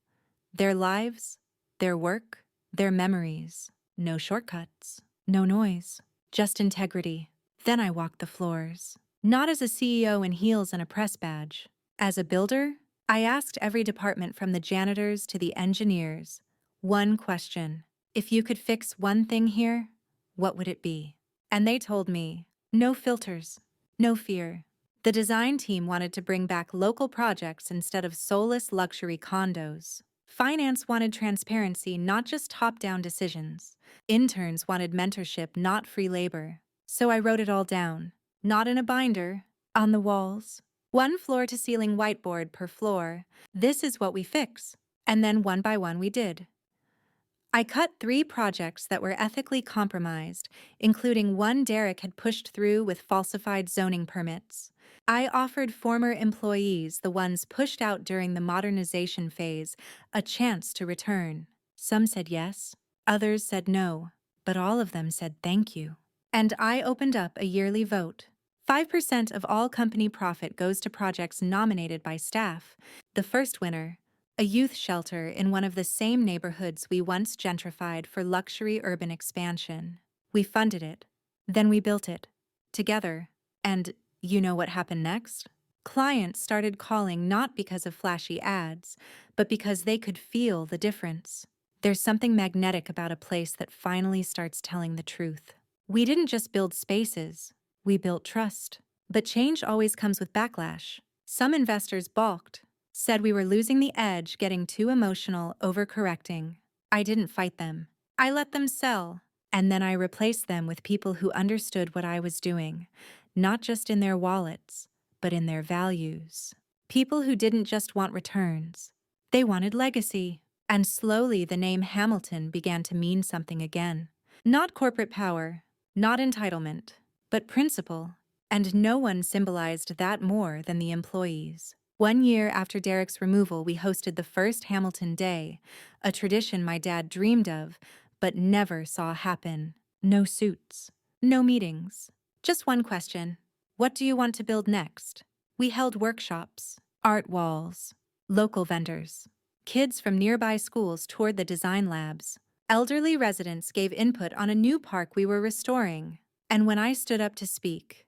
their lives, their work, their memories. No shortcuts, no noise, just integrity. Then I walked the floors. Not as a CEO in heels and a press badge. As a builder, I asked every department from the janitors to the engineers one question. If you could fix one thing here, what would it be? And they told me, no filters, no fear. The design team wanted to bring back local projects instead of soulless luxury condos. Finance wanted transparency, not just top-down decisions. Interns wanted mentorship, not free labor. So I wrote it all down, not in a binder, on the walls. One floor-to-ceiling whiteboard per floor. This is what we fix. And then one by one we did. I cut 3 projects that were ethically compromised, including one Derek had pushed through with falsified zoning permits. I offered former employees, the ones pushed out during the modernization phase, a chance to return. Some said yes, others said no, but all of them said thank you. And I opened up a yearly vote. 5% of all company profit goes to projects nominated by staff. The first winner, a youth shelter in one of the same neighborhoods we once gentrified for luxury urban expansion. We funded it. Then we built it. Together. And you know what happened next? Clients started calling not because of flashy ads, but because they could feel the difference. There's something magnetic about a place that finally starts telling the truth. We didn't just build spaces. We built trust. But change always comes with backlash. Some investors balked. said we were losing the edge, getting too emotional, overcorrecting. I didn't fight them. I let them sell, and then I replaced them with people who understood what I was doing, not just in their wallets, but in their values. People who didn't just want returns. They wanted legacy. And slowly the name Hamilton began to mean something again. Not corporate power, not entitlement, but principle. And no one symbolized that more than the employees. 1 year after Derek's removal, we hosted the first Hamilton Day, a tradition my dad dreamed of, but never saw happen. No suits, no meetings. Just one question: what do you want to build next? We held workshops, art walls, local vendors. Kids from nearby schools toured the design labs. Elderly residents gave input on a new park we were restoring. And when I stood up to speak,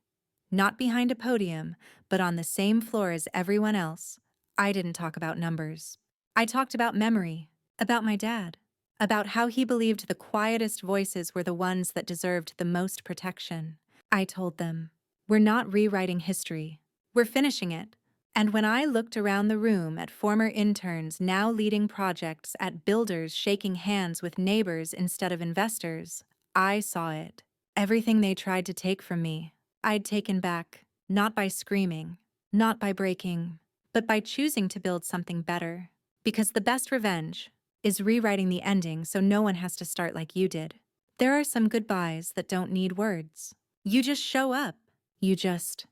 not behind a podium, but on the same floor as everyone else, I didn't talk about numbers. I talked about memory, about my dad, about how he believed the quietest voices were the ones that deserved the most protection. I told them, we're not rewriting history, we're finishing it. And when I looked around the room at former interns now leading projects, at builders shaking hands with neighbors instead of investors, I saw it. Everything they tried to take from me, I'd taken back, not by screaming, not by breaking, but by choosing to build something better. Because the best revenge is rewriting the ending so no one has to start like you did. There are some goodbyes that don't need words. You just show up. You just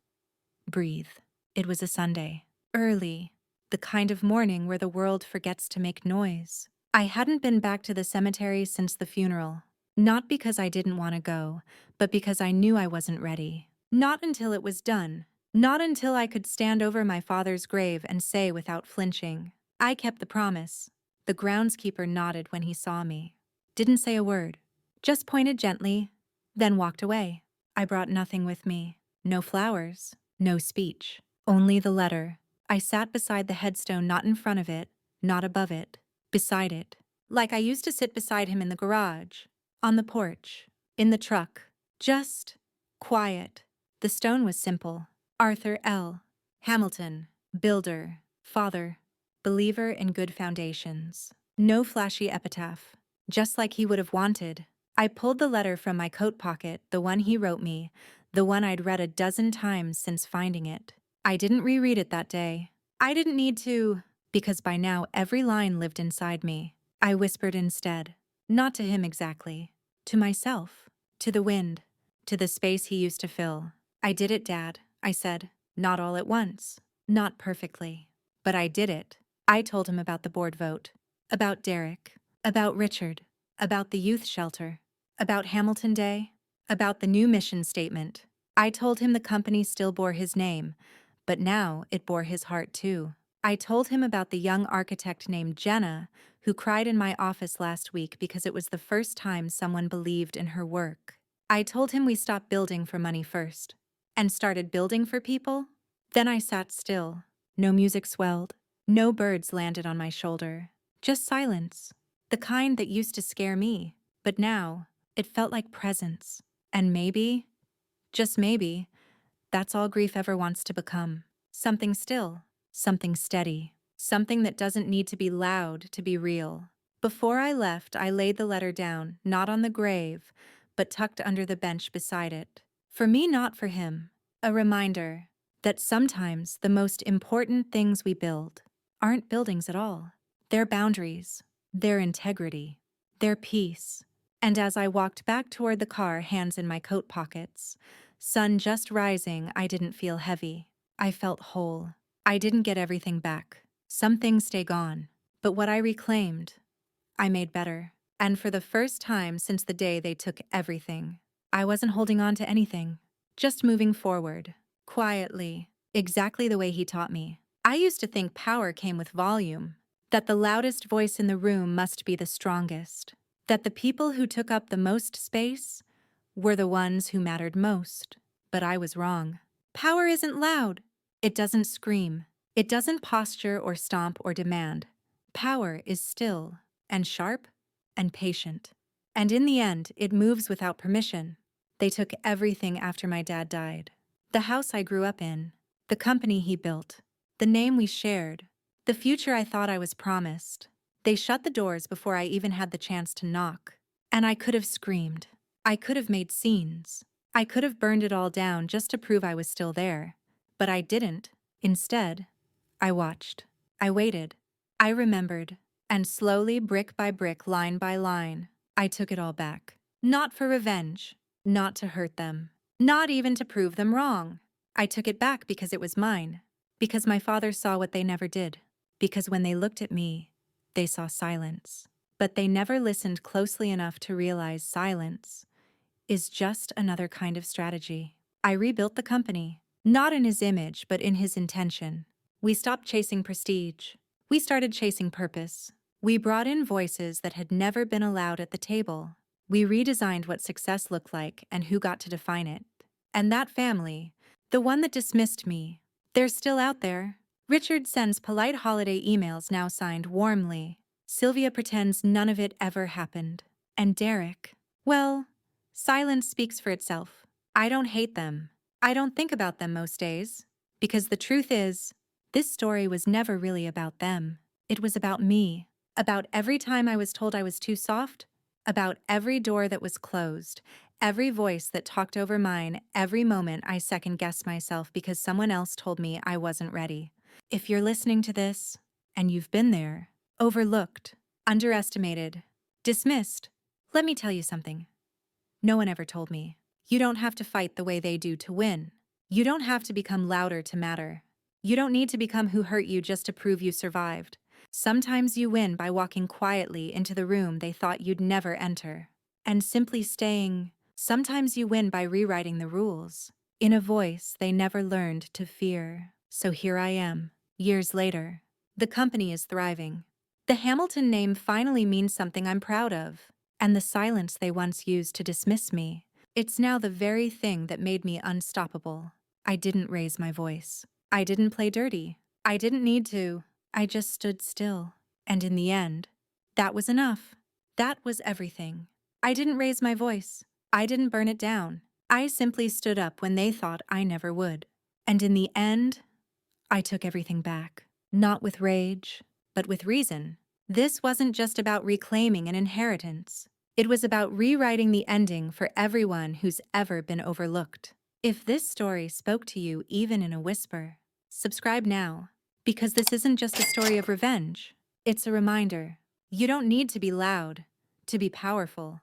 breathe. It was a Sunday. Early. The kind of morning where the world forgets to make noise. I hadn't been back to the cemetery since the funeral. Not because I didn't want to go, but because I knew I wasn't ready. Not until it was done. Not until I could stand over my father's grave and say without flinching, I kept the promise. The groundskeeper nodded when he saw me. Didn't say a word. Just pointed gently, then walked away. I brought nothing with me. No flowers. No speech. Only the letter. I sat beside the headstone, not in front of it, not above it, beside it. Like I used to sit beside him in the garage, on the porch, in the truck. Just quiet. The stone was simple. Arthur L. Hamilton, builder, father, believer in good foundations. No flashy epitaph. Just like he would have wanted. I pulled the letter from my coat pocket, the one he wrote me, the one I'd read a dozen times since finding it. I didn't reread it that day. I didn't need to, because by now every line lived inside me. I whispered instead, not to him exactly, to myself, to the wind, to the space he used to fill. I did it, Dad, I said, not all at once, not perfectly, but I did it. I told him about the board vote, about Derek, about Richard, about the youth shelter, about Hamilton Day, about the new mission statement. I told him the company still bore his name, but now it bore his heart too. I told him about the young architect named Jenna who cried in my office last week because it was the first time someone believed in her work. I told him we stopped building for money first and started building for people. Then I sat still. No music swelled. No birds landed on my shoulder. Just silence. The kind that used to scare me, but now it felt like presence. And maybe, just maybe, that's all grief ever wants to become. Something still, something steady, something that doesn't need to be loud to be real. Before I left, I laid the letter down, not on the grave, but tucked under the bench beside it. For me, not for him. A reminder that sometimes the most important things we build aren't buildings at all. They're boundaries, their integrity, their peace. And as I walked back toward the car, hands in my coat pockets, sun just rising, I didn't feel heavy. I felt whole. I didn't get everything back. Some things stay gone. But what I reclaimed, I made better. And for the first time since the day they took everything, I wasn't holding on to anything. Just moving forward, quietly, exactly the way he taught me. I used to think power came with volume, that the loudest voice in the room must be the strongest, that the people who took up the most space were the ones who mattered most. But I was wrong. Power isn't loud. It doesn't scream. It doesn't posture or stomp or demand. Power is still and sharp and patient. And in the end, it moves without permission. They took everything after my dad died. The house I grew up in, the company he built, the name we shared, The future I thought I was promised. They shut the doors before I even had the chance to knock. And I could have screamed. I could have made scenes. I could have burned it all down just to prove I was still there. But I didn't. Instead, I watched. I waited. I remembered. And slowly, brick by brick, line by line, I took it all back. Not for revenge. Not to hurt them. Not even to prove them wrong. I took it back because it was mine. Because my father saw what they never did. Because when they looked at me, they saw silence. But they never listened closely enough to realize silence is just another kind of strategy. I rebuilt the company, not in his image, but in his intention. We stopped chasing prestige. We started chasing purpose. We brought in voices that had never been allowed at the table. We redesigned what success looked like and who got to define it. And that family, the one that dismissed me, they're still out there. Richard sends polite holiday emails now signed warmly. Sylvia pretends none of it ever happened. And Derek, well, silence speaks for itself. I don't hate them. I don't think about them most days. Because the truth is, this story was never really about them. It was about me. About every time I was told I was too soft. About every door that was closed. Every voice that talked over mine. Every moment I second-guessed myself because someone else told me I wasn't ready. If you're listening to this, and you've been there, overlooked, underestimated, dismissed, let me tell you something. No one ever told me. You don't have to fight the way they do to win. You don't have to become louder to matter. You don't need to become who hurt you just to prove you survived. Sometimes you win by walking quietly into the room they thought you'd never enter. And simply staying. Sometimes you win by rewriting the rules. In a voice they never learned to fear. So here I am, years later. The company is thriving. The Hamilton name finally means something I'm proud of. And the silence they once used to dismiss me, it's now the very thing that made me unstoppable. I didn't raise my voice. I didn't play dirty. I didn't need to. I just stood still. And in the end, that was enough. That was everything. I didn't raise my voice. I didn't burn it down. I simply stood up when they thought I never would. And in the end, I took everything back. Not with rage, but with reason. This wasn't just about reclaiming an inheritance. It was about rewriting the ending for everyone who's ever been overlooked. If this story spoke to you even in a whisper, subscribe now, because this isn't just a story of revenge. It's a reminder. You don't need to be loud to be powerful.